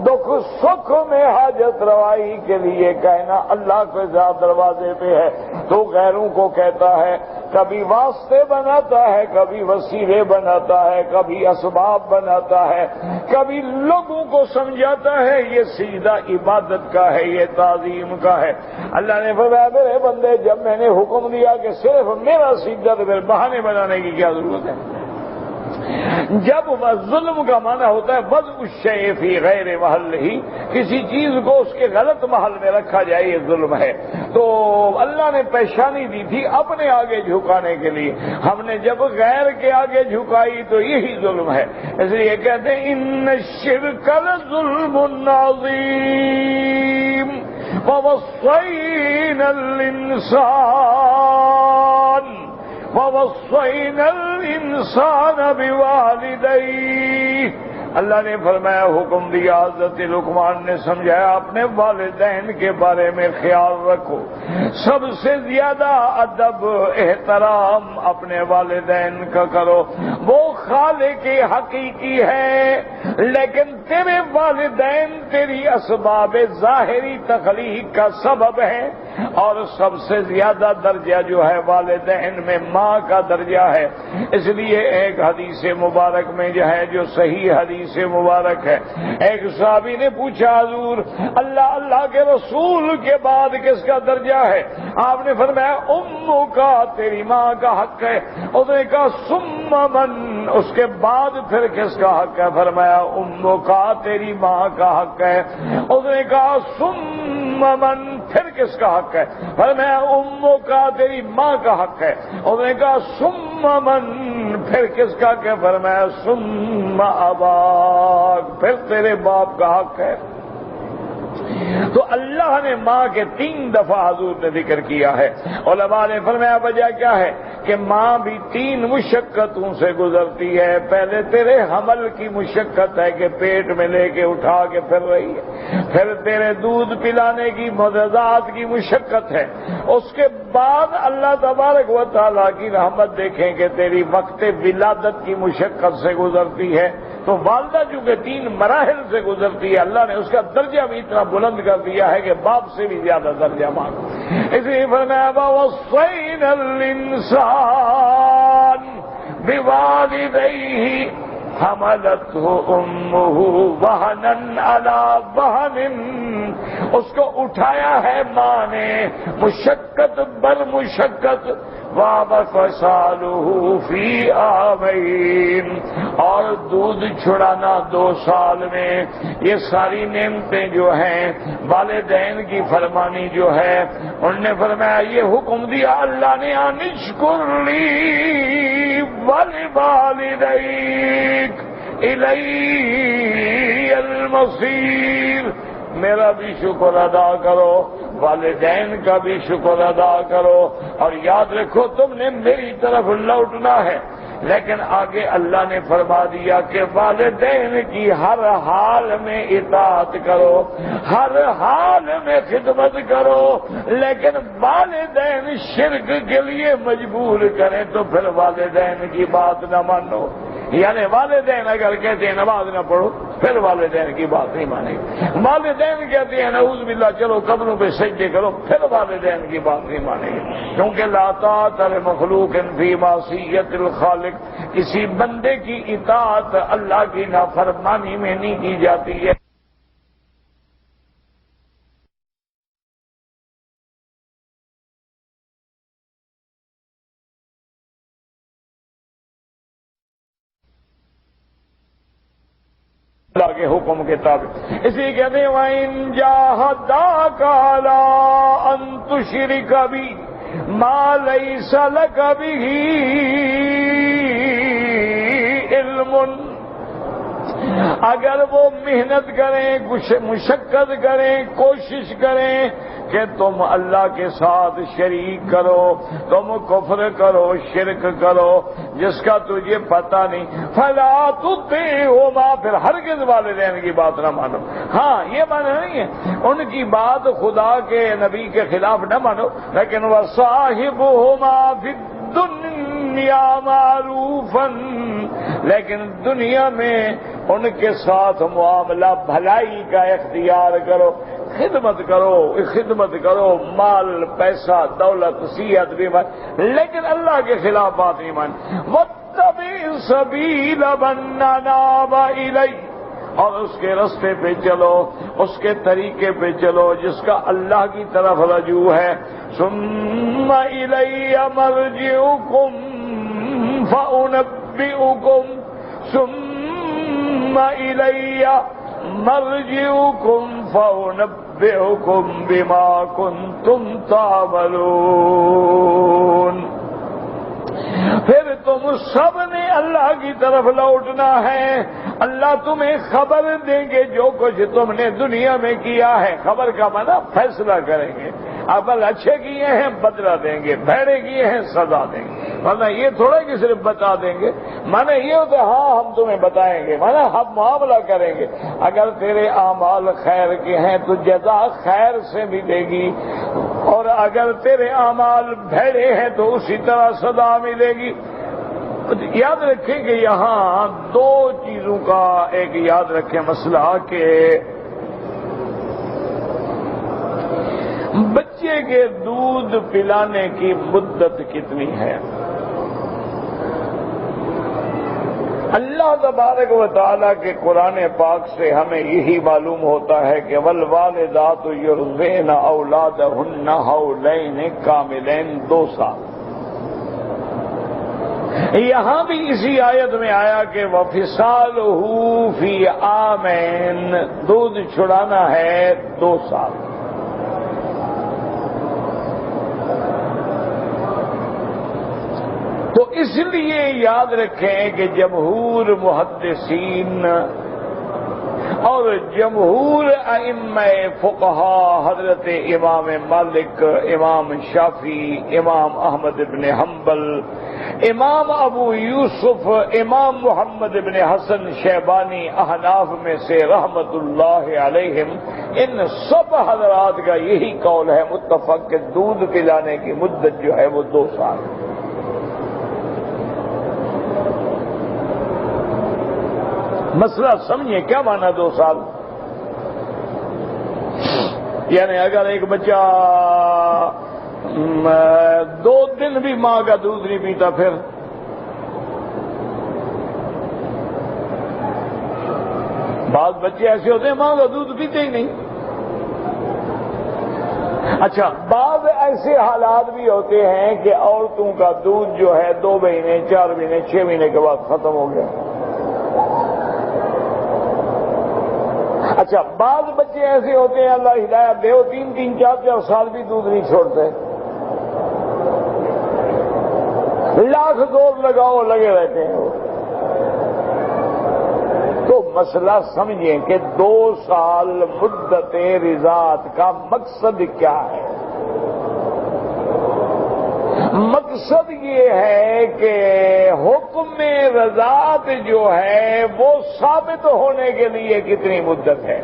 دکھ سکھ میں حاجت روائی کے لیے کہنا اللہ کے ذات دروازے پہ ہے، تو غیروں کو کہتا ہے۔ کبھی واسطے بناتا ہے، کبھی وسیلے بناتا ہے، کبھی اسباب بناتا ہے، کبھی لوگوں کو سمجھاتا ہے یہ سجدہ عبادت کا ہے، یہ تعظیم کا ہے۔ اللہ نے فرمایا میرے بندے، جب میں نے حکم دیا کہ صرف میرا سجدہ، تو پھر بہانے بنانے کی کیا ضرورت ہے؟ جب ظلم کا معنی ہوتا ہے وضع الشیء فی غیر محلہ، کسی چیز کو اس کے غلط محل میں رکھا جائے، یہ ظلم ہے۔ تو اللہ نے پیشانی دی تھی اپنے آگے جھکانے کے لیے، ہم نے جب غیر کے آگے جھکائی تو یہی ظلم ہے۔ اس لیے کہتے ہیں ان الشرک لظلم عظیم ووصینا الانسان وَوَصَّيْنَا الْإِنسَانَ بِوَالِدَيْهِ، اللہ نے فرمایا، حکم دیا، حضرت لقمان نے سمجھایا اپنے والدین کے بارے میں خیال رکھو، سب سے زیادہ ادب احترام اپنے والدین کا کرو۔ وہ خالق حقیقی ہے، لیکن تیرے والدین تیری اسباب ظاہری تخلیق کا سبب ہے، اور سب سے زیادہ درجہ جو ہے والدین میں ماں کا درجہ ہے۔ اس لیے ایک حدیث مبارک میں جو ہے، جو صحیح حدیث مبارک ہے، ایک صحابی نے پوچھا حضور اللہ کے رسول کے بعد کس کا درجہ ہے؟ آپ نے فرمایا امو کا، تیری ماں کا حق ہے۔ اس نے کہا ثم من، اس کے بعد پھر کس کا حق ہے؟ فرمایا امو کا، تیری ماں کا حق ہے۔ اس نے کہا ثم من، پھر کس کا حق ہے؟ فرمایا امو کا، تیری ماں کا حق ہے۔ اس نے کہا ثم من، پھر کس کا حق ہے؟ فرمایا ثم اباک، پھر تیرے باپ کا حق ہے۔ تو اللہ نے ماں کے 3 دفعہ حضور نے ذکر کیا ہے۔ علماء نے فرمایا وجہ کیا ہے کہ ماں بھی 3 مشقتوں سے گزرتی ہے۔ پہلے تیرے حمل کی مشقت ہے کہ پیٹ میں لے کے اٹھا کے پھر رہی ہے، پھر تیرے دودھ پلانے کی معجزات کی مشقت ہے، اس کے بعد اللہ تبارک و تعالیٰ کی رحمت دیکھیں کہ تیری وقت ولادت کی مشقت سے گزرتی ہے۔ تو والدہ چونکہ 3 مراحل سے گزرتی ہے، اللہ نے اس کا درجہ بھی اتنا بلند کر دیا ہے کہ باپ سے بھی زیادہ درجہ مانگ۔ اس لیے فرمایا وَوَصَّيْنَا الْإِنسَانَ بِوَالِدَيْهِ حَمَلَتْهُ أُمُّهُ وَهْنًا عَلَى وَهْنٍ، اس کو اٹھایا ہے ماں نے مشقت بر مشقت، وَفَصَالُهُ فِي عَامَيْنِ، اور دودھ چھڑانا 2 سال میں۔ یہ ساری نعمتیں جو ہیں والدین کی فرمانی جو ہے، انہوں نے فرمایا یہ حکم دیا اللہ نے ان اشکر لی وَلِوَالِدَيْكَ إِلَيَّ الْمَصِيرُ، میرا بھی شکر ادا کرو، والدین کا بھی شکر ادا کرو، اور یاد رکھو تم نے میری طرف لوٹنا ہے۔ لیکن آگے اللہ نے فرما دیا کہ والدین کی ہر حال میں اطاعت کرو، ہر حال میں خدمت کرو، لیکن والدین شرک کے لیے مجبور کریں تو پھر والدین کی بات نہ مانو۔ یعنی والدین اگر کہتے ہیں نماز نہ پڑھو، پھر والدین کی بات نہیں مانیں گے۔ والدین کہتے ہیں نعوذ باللہ چلو قبروں پہ سجدے کرو، پھر والدین کی بات نہیں مانیں گے، کیونکہ لا طاعۃ لمخلوق فی معصیۃ الخالق، کسی بندے کی اطاعت اللہ کی نافرمانی میں نہیں کی جاتی ہے۔ اللہ کے حکم کے تابع، اسی کہتے ہیں وَإِن جَاهَدَاكَ عَلَىٰ أَن تُشْرِكَ بِي مَا لَيْسَ لَكَ بِهِ عِلْمٌ، اگر وہ محنت کریں، مشقت کریں، کوشش کریں کہ تم اللہ کے ساتھ شریک کرو، تم کفر کرو، شرک کرو جس کا تجھے پتہ نہیں، فَلَا تُطِعْهُمَا، پھر ہرگز والدین کی بات نہ مانو۔ ہاں یہ معنی نہیں ہے ان کی بات خدا کے نبی کے خلاف نہ مانو، لیکن وَصَاحِبُهُمَا فِي الدُّنْيَا مَعْرُوفًا، لیکن دنیا میں ان کے ساتھ معاملہ بھلائی کا اختیار کرو، خدمت کرو، مال پیسہ دولت صحت بیمار، لیکن اللہ کے خلاف بات نہیں مانی۔ وَاتَّبِعْ سَبِيلَ مَنْ أَنَابَ إِلَيَّ، اور اس کے رستے پہ چلو، اس کے طریقے پہ چلو جس کا اللہ کی طرف رجوع ہے۔ ثُمَّ إِلَيَّ مَرْجِعُكُمْ فَأُنَبِّئُكُمْ، ثُمَّ إِلَيَّ مَرْجِعُكُمْ فَأُنَبِّئُكُمْ بِمَا كُنتُمْ تَعْمَلُونَ، پھر تم سب نے اللہ کی طرف لوٹنا ہے، اللہ تمہیں خبر دیں گے جو کچھ تم نے دنیا میں کیا ہے۔ خبر کا معنی فیصلہ کریں گے، عمل اچھے کیے ہیں بدلہ دیں گے، بھڑے کیے ہیں سزا دیں گے۔ مانا یہ تھوڑا کہ صرف بتا دیں گے، مانا یہ ہوتا ہے ہاں ہم تمہیں بتائیں گے، مانا ہم معاملہ کریں گے۔ اگر تیرے اعمال خیر کے ہیں تو جزا خیر سے ملے گی، اور اگر تیرے اعمال بھڑے ہیں تو اسی طرح سزا ملے گی۔ یاد رکھیں کہ یہاں 2 چیزوں کا ایک یاد رکھیں مسئلہ کہ بچے کے دودھ پلانے کی مدت کتنی ہے۔ اللہ تبارک و تعالیٰ کے قرآن پاک سے ہمیں یہی معلوم ہوتا ہے کہ والوالدات یرضعن اولادہن حولین کاملین، 2 سال۔ یہاں بھی اسی آیت میں آیا کہ وَفِصَالُهُ فِي عَامَيْنِ، دودھ چھڑانا ہے 2 سال۔ تو اس لیے یاد رکھیں کہ جمہور محدثین اور اور جمہور ائمہ فقہا حضرت امام مالک، امام شافعی، امام احمد بن حنبل، امام ابو یوسف، امام محمد بن حسن شیبانی احناف میں سے رحمت اللہ علیہم، ان سب حضرات کا یہی قول ہے متفق کہ دودھ پلانے کی مدت جو ہے وہ 2 سال۔ مسئلہ سمجھیں کیا مانا 2 سال؟ یعنی اگر ایک بچہ 2 دن بھی ماں کا دودھ نہیں پیتا، پھر بعض بچے ایسے ہوتے ہیں ماں کا دودھ پیتے ہی نہیں۔ اچھا، بعض ایسے حالات بھی ہوتے ہیں کہ عورتوں کا دودھ جو ہے 2 مہینے، 4 مہینے، 6 مہینے کے بعد ختم ہو گیا۔ اچھا، بعض بچے ایسے ہوتے ہیں اللہ ہدایت دے، وہ 3-3، 4-4 سال بھی دودھ نہیں چھوڑتے، لاکھ زور لگاؤ لگے رہتے ہیں۔ تو مسئلہ سمجھیں کہ 2 سال مدت رضاعت کا مقصد کیا ہے؟ مقصد یہ ہے کہ حکم رضاعت جو ہے وہ ثابت ہونے کے لیے کتنی مدت ہے۔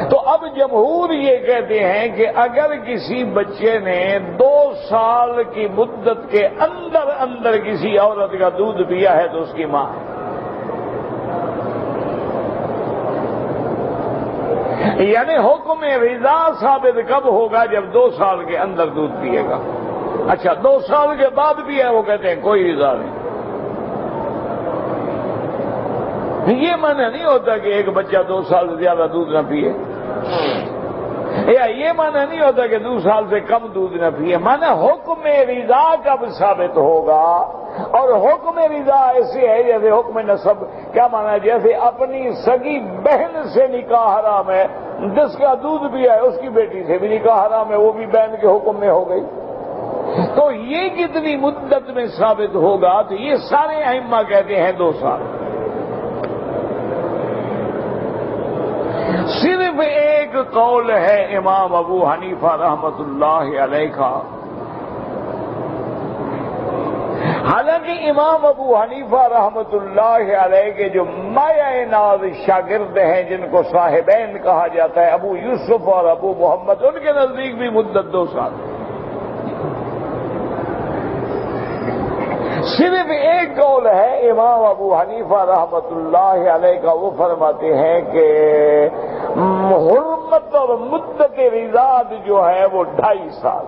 تو اب جمہور یہ کہتے ہیں کہ اگر کسی بچے نے 2 سال کی مدت کے اندر اندر کسی عورت کا دودھ پیا ہے تو اس کی ماں ہے۔ یعنی حکم رضا ثابت کب ہوگا؟ جب 2 سال کے اندر دودھ پیے گا۔ اچھا، 2 سال کے بعد بھی ہے وہ کہتے ہیں کوئی رضا نہیں۔ یہ معنی نہیں ہوتا کہ ایک بچہ 2 سال سے زیادہ دودھ نہ پیے، یا یہ معنی نہیں ہوتا کہ 2 سال سے کم دودھ نہ پیے۔ معنی حکم رضا کب ثابت ہوگا؟ اور حکم رضا ایسے ہے جیسے حکم نسب۔ کیا مانا؟ جیسے اپنی سگی بہن سے نکاح حرام ہے، جس کا دودھ بھی ہے اس کی بیٹی سے بھی نکاح حرام ہے، وہ بھی بہن کے حکم میں ہو گئی۔ تو یہ کتنی مدت میں ثابت ہوگا؟ تو یہ سارے ائمہ کہتے ہیں 2 سال۔ صرف ایک قول ہے امام ابو حنیفہ رحمت اللہ علیہ کا۔ حالانکہ امام ابو حنیفہ رحمت اللہ علیہ کے جو مایہ ناز شاگرد ہیں جن کو صاحبین کہا جاتا ہے، ابو یوسف اور ابو محمد، ان کے نزدیک بھی مدت 2 سال۔ صرف ایک قول ہے امام ابو حنیفہ رحمت اللہ علیہ کا، وہ فرماتے ہیں کہ حرمت اور مدت رضاعت جو ہے وہ 2.5 سال۔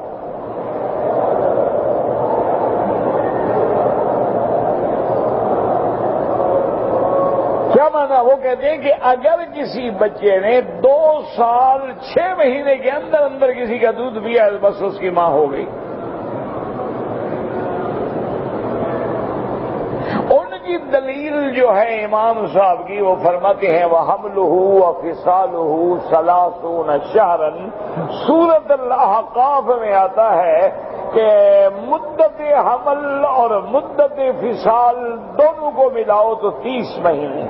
کیا مانا؟ وہ کہتے ہیں کہ اگر کسی بچے نے 2 سال 6 مہینے کے اندر اندر کسی کا دودھ پیا بس اس کی ماں ہو گئی۔ ان کی دلیل جو ہے امام صاحب کی، وہ فرماتے ہیں وَحَمْلُهُ وَفِصَالُهُ 30 شَهْرًا۔ سورۃ الاحقاف میں آتا ہے کہ مدت حمل اور مدت فصال دونوں کو ملاؤ تو 30 مہینے۔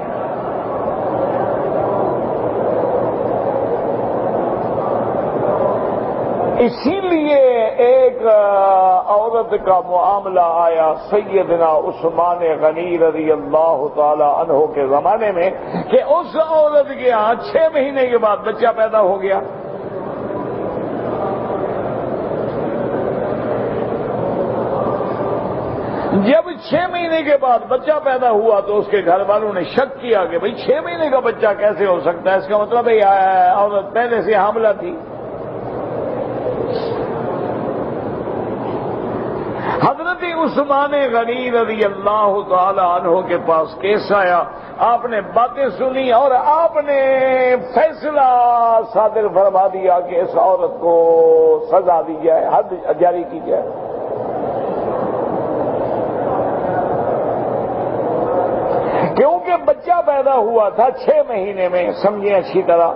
اسی لیے ایک عورت کا معاملہ آیا سیدنا عثمان غنی رضی اللہ تعالی عنہ کے زمانے میں کہ اس عورت کے ہاں 6 مہینے کے بعد بچہ پیدا ہو گیا۔ جب 6 مہینے کے بعد بچہ پیدا ہوا تو اس کے گھر والوں نے شک کیا کہ بھئی 6 مہینے کا بچہ کیسے ہو سکتا ہے؟ اس کا مطلب ہے عورت پہلے سے حاملہ تھی۔ حضرت عثمان غنی رضی اللہ تعالی عنہ کے پاس کیس آیا، آپ نے باتیں سنی اور آپ نے فیصلہ صادر فرما دیا کہ اس عورت کو سزا دی جائے، حد جاری کی جائے۔ کیونکہ بچہ پیدا ہوا تھا 6 مہینے میں، سمجھیں اچھی طرح،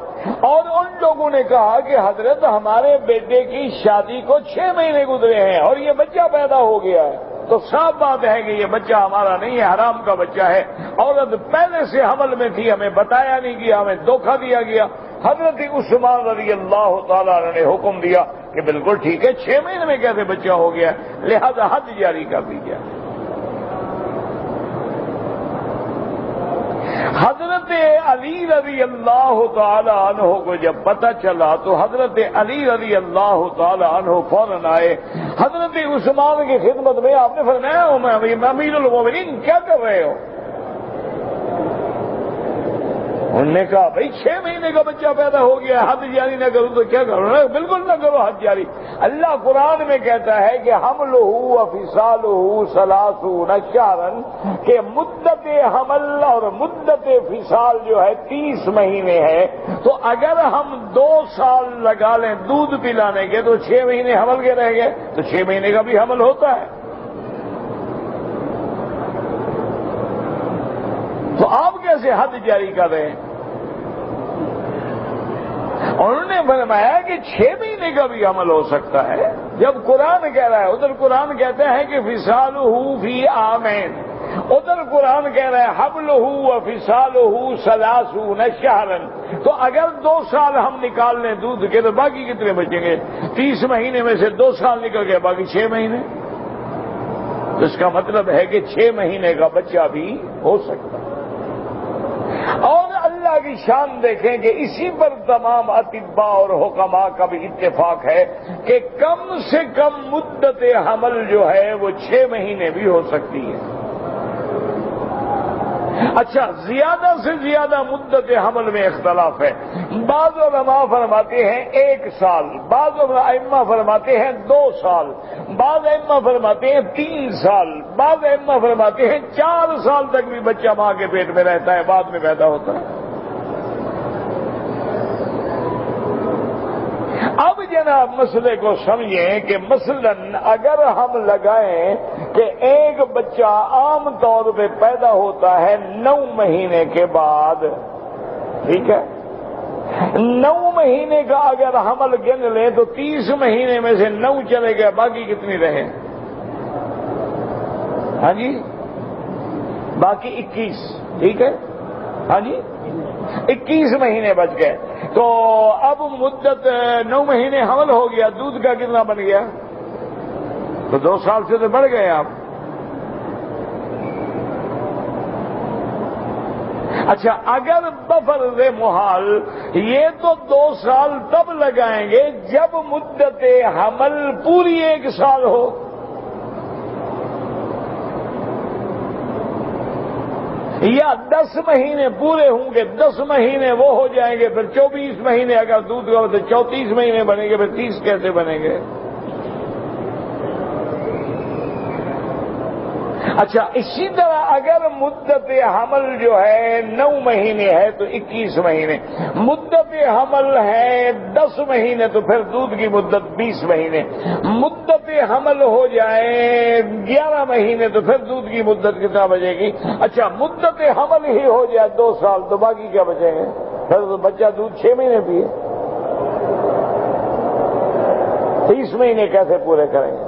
اور ان لوگوں نے کہا کہ حضرت ہمارے بیٹے کی شادی کو 6 مہینے گزرے ہیں اور یہ بچہ پیدا ہو گیا ہے، تو صاف بات ہے کہ یہ بچہ ہمارا نہیں ہے، حرام کا بچہ ہے۔ عورت پہلے سے حمل میں تھی، ہمیں بتایا نہیں گیا، ہمیں دھوکہ دیا گیا۔ حضرت عثمان رضی اللہ تعالیٰ عنہ نے حکم دیا کہ بالکل ٹھیک ہے، 6 مہینے میں کیسے بچہ ہو گیا، لہذا حد جاری کر دی جائے۔ حضرت علی رضی اللہ تعالی عنہ کو جب پتہ چلا تو حضرت علی رضی اللہ تعالی عنہ فوراً آئے حضرت عثمان کی خدمت میں۔ آپ نے فرمایا امیر المومنین کیا کر رہے ہو؟ انہوں نے کہا بھائی 6 مہینے کا بچہ پیدا ہو گیا، حد جاری نہ کروں تو کیا کروں؟ بالکل نہ کرو حد جاری۔ اللہ قرآن میں کہتا ہے کہ حملہ و فصالہ 30 شہرا، کہ مدت حمل اور مدت فصال جو ہے 30 مہینے ہے، تو اگر ہم 2 سال لگا لیں دودھ پلانے کے تو 6 مہینے حمل کے رہ گئے، تو 6 مہینے کا بھی حمل ہوتا ہے۔ تو آپ کیسے حد جاری کر رہے ہیں؟ انہوں نے فرمایا کہ 6 مہینے کا بھی عمل ہو سکتا ہے، جب قرآن کہہ رہا ہے۔ ادھر قرآن کہتے ہیں کہ فصالہ فی عامین، ادھر قرآن کہہ رہا ہے حملہ و فصالہ 30 شہرا۔ تو اگر 2 سال ہم نکال لیں دودھ کے تو باقی کتنے بچیں گے؟ 30 مہینے میں سے 2 سال نکل گئے، باقی 6 مہینے۔ تو اس کا مطلب ہے کہ 6 مہینے کا بچہ بھی ہو سکتا ہے۔ اور اللہ کی شان دیکھیں کہ اسی پر تمام اطباء اور حکماء کا بھی اتفاق ہے کہ کم سے کم مدت حمل جو ہے وہ 6 مہینے بھی ہو سکتی ہے۔ اچھا، زیادہ سے زیادہ مدت حمل میں اختلاف ہے۔ بعض علماء فرماتے ہیں 1 سال، بعض ائمہ فرماتے ہیں 2 سال، بعض ائمہ فرماتے ہیں 3 سال، بعض ائمہ فرماتے ہیں 4 سال تک بھی بچہ ماں کے پیٹ میں رہتا ہے، بعد میں پیدا ہوتا ہے۔ اب جناب مسئلے کو سمجھیں کہ مثلاً اگر ہم لگائیں کہ ایک بچہ عام طور پہ پیدا ہوتا ہے 9 مہینے کے بعد، ٹھیک ہے، 9 مہینے کا اگر حمل گن لیں تو 30 مہینے میں سے 9 چلے گئے، باقی کتنی رہے؟ ہاں جی، باقی 21، ٹھیک ہے، ہاں جی 21 مہینے بچ گئے۔ تو اب مدت 9 مہینے حمل ہو گیا، دودھ کا کتنا بن گیا؟ تو 2 سال سے تو بڑھ گئے آپ۔ اچھا، اگر بفرض محال یہ تو 2 سال تب لگائیں گے جب مدت حمل پوری 1 سال ہو۔ یا 10 مہینے پورے ہوں گے، 10 مہینے وہ ہو جائیں گے، پھر 24 مہینے اگر دودھ کا تو 34 مہینے بنیں گے، پھر 30 کیسے بنیں گے؟ اچھا، اسی طرح اگر مدت حمل جو ہے 9 مہینے ہے تو 21 مہینے، مدت حمل ہے 10 مہینے تو پھر دودھ کی مدت 20 مہینے، مدت حمل ہو جائے 11 مہینے تو پھر دودھ کی مدت کتنا بچے گی؟ اچھا، مدت حمل ہی ہو جائے 2 سال تو باقی کیا بچیں گے؟ پھر تو بچہ دودھ 6 مہینے پیے، 30 مہینے کیسے پورے کریں گے؟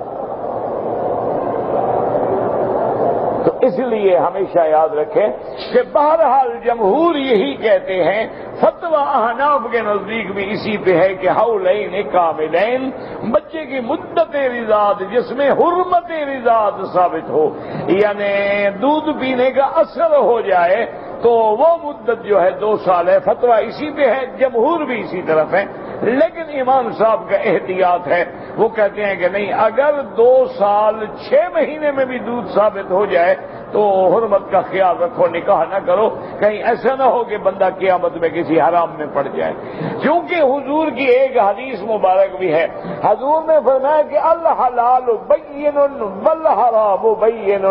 تو اس لیے ہمیشہ یاد رکھیں کہ بہرحال جمہور یہی کہتے ہیں، فتویٰ احناف کے نزدیک بھی اسی پہ ہے کہ حولین کاملین، بچے کی مدت رضاعت جس میں حرمت رضاعت ثابت ہو، یعنی دودھ پینے کا اثر ہو جائے، تو وہ مدت جو ہے 2 سال ہے۔ فتویٰ اسی پہ ہے، جمہور بھی اسی طرف ہے، لیکن امام صاحب کا احتیاط ہے، وہ کہتے ہیں کہ نہیں، اگر 2 سال 6 مہینے میں بھی دودھ ثابت ہو جائے تو حرمت کا خیال رکھو، نکاح نہ کرو، کہیں ایسا نہ ہو کہ بندہ قیامت میں کسی حرام میں پڑ جائے۔ کیونکہ حضور کی ایک حدیث مبارک بھی ہے، حضور نے فرمایا کہ الحلال بین والحرام بین،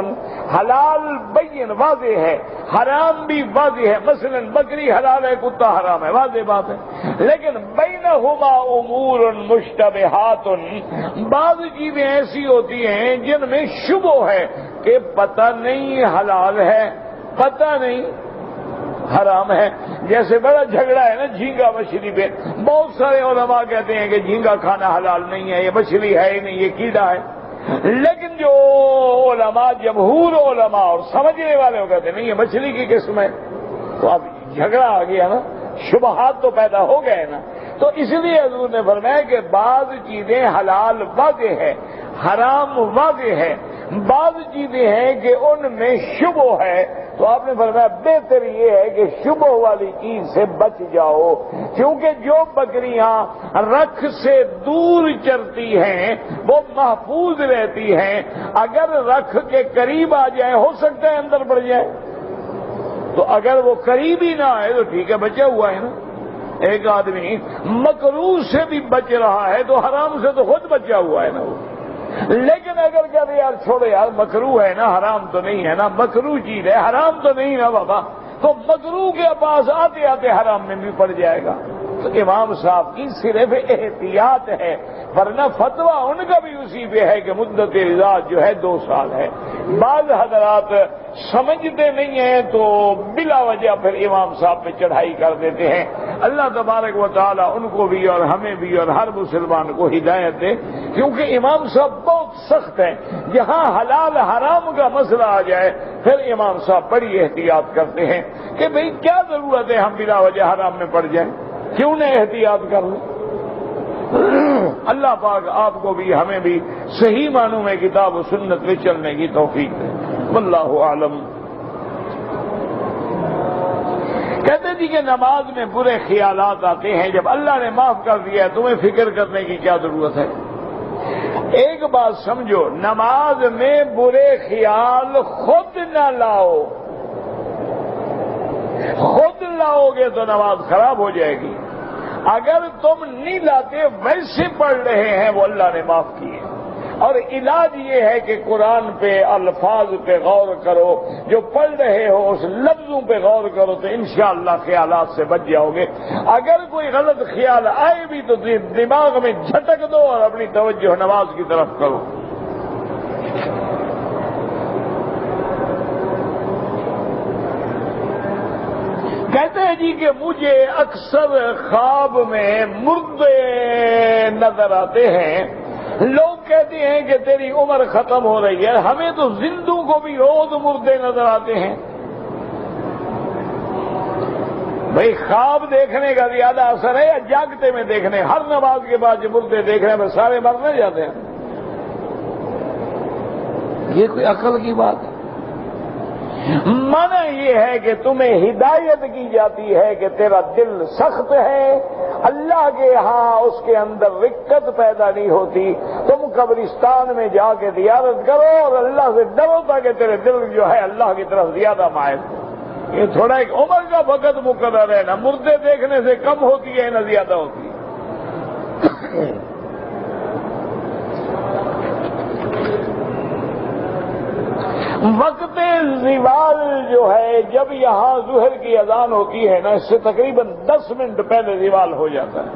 حلال بین واضح ہے، حرام بھی واضح ہے۔ مثلا بکری حلال ہے، کتا حرام ہے، واضح بات ہے، لیکن بینہما امور مشتبہات، بعض چیزیں ایسی ہوتی ہیں جن میں شبہ ہے کہ پتہ نہیں حلال ہے، پتہ نہیں حرام ہے۔ جیسے بڑا جھگڑا ہے نا جھینگا مچھلی پہ، بہت سارے علماء کہتے ہیں کہ جھینگا کھانا حلال نہیں ہے، یہ مچھلی ہے ہی نہیں، یہ کیڑا ہے، لیکن جو علماء، جمہور علماء اور سمجھنے والے کہتے ہیں نہیں یہ مچھلی کی قسم ہے، تو اب جھگڑا آ گیا نا، شبہات تو پیدا ہو گئے نا۔ تو اس لیے حضور نے فرمایا کہ بعض چیزیں حلال واضح ہے، حرام واضح ہے، بعض چیزیں ہیں کہ ان میں شبہ ہے، تو آپ نے فرمایا بہتر یہ ہے کہ شبہ والی چیز سے بچ جاؤ، کیونکہ جو بکریاں رکھ سے دور چرتی ہیں وہ محفوظ رہتی ہیں، اگر رکھ کے قریب آ جائے ہو سکتا ہے اندر پڑ جائے، تو اگر وہ قریب ہی نہ آئے تو ٹھیک ہے بچا ہوا ہے نا۔ ایک آدمی مکروہ سے بھی بچ رہا ہے تو حرام سے تو خود بچا ہوا ہے نا وہ، لیکن اگر کہتے یار چھوڑو یار مکروہ ہے نا، حرام تو نہیں ہے نا، مکروہ چیز ہے حرام تو نہیں نا بابا، تو مکروہ کے پاس آتے آتے حرام میں بھی پڑ جائے گا۔ تو امام صاحب کی صرف احتیاط ہے، ورنہ فتویٰ ان کا بھی اسی پہ ہے کہ مدت رضا جو ہے 2 سال ہے۔ بعض حضرات سمجھتے نہیں ہیں تو بلا وجہ پھر امام صاحب پہ چڑھائی کر دیتے ہیں۔ اللہ تبارک و تعالی ان کو بھی اور ہمیں بھی اور ہر مسلمان کو ہدایت دے، کیونکہ امام صاحب بہت سخت ہیں، جہاں حلال حرام کا مسئلہ آ جائے پھر امام صاحب بڑی احتیاط کرتے ہیں کہ بھئی کیا ضرورت ہے ہم بلا وجہ حرام میں پڑ جائیں، کیوں نہ احتیاط کر لیں۔ اللہ پاک آپ کو بھی ہمیں بھی صحیح معنوں میں کتاب و سنت میں چلنے کی توفیق دے، واللہ اعلم۔ کہتے جی کہ نماز میں برے خیالات آتے ہیں، جب اللہ نے معاف کر دیا ہے تمہیں فکر کرنے کی کیا ضرورت ہے؟ ایک بات سمجھو، نماز میں برے خیال خود نہ لاؤ، خود لاؤ گے تو نماز خراب ہو جائے گی، اگر تم نہیں لاتے ویسے پڑھ رہے ہیں وہ اللہ نے معاف کیے۔ اور علاج یہ ہے کہ قرآن پہ الفاظ پہ غور کرو، جو پڑھ رہے ہو اس لفظوں پہ غور کرو تو انشاءاللہ خیالات سے بچ جاؤ گے۔ اگر کوئی غلط خیال آئے بھی تو دماغ میں جھٹک دو اور اپنی توجہ نماز کی طرف کرو۔ کہتے ہیں جی کہ مجھے اکثر خواب میں مردے نظر آتے ہیں، لوگ کہتے ہیں کہ تیری عمر ختم ہو رہی ہے، ہمیں تو زندوں کو بھی روز مردے نظر آتے ہیں۔ بھئی خواب دیکھنے کا زیادہ اثر ہے یا جاگتے میں دیکھنے؟ ہر نماز کے بعد جو مردے دیکھنے میں سارے مرنے جاتے ہیں، یہ کوئی عقل کی بات ہے؟ معنی یہ ہے کہ تمہیں ہدایت کی جاتی ہے کہ تیرا دل سخت ہے، اللہ کے ہاں اس کے اندر رقت پیدا نہیں ہوتی، تم قبرستان میں جا کے زیارت کرو اور اللہ سے ڈرو تاکہ تیرے دل جو ہے اللہ کی طرف زیادہ مائل۔ یہ تھوڑا ایک عمر کا وقت مقرر ہے، نہ مردے دیکھنے سے کم ہوتی ہے نہ زیادہ ہوتی ہے۔ وقت زوال جو ہے جب یہاں ظہر کی اذان ہوتی ہے نا، اس سے تقریباً 10 منٹ پہلے زوال ہو جاتا ہے۔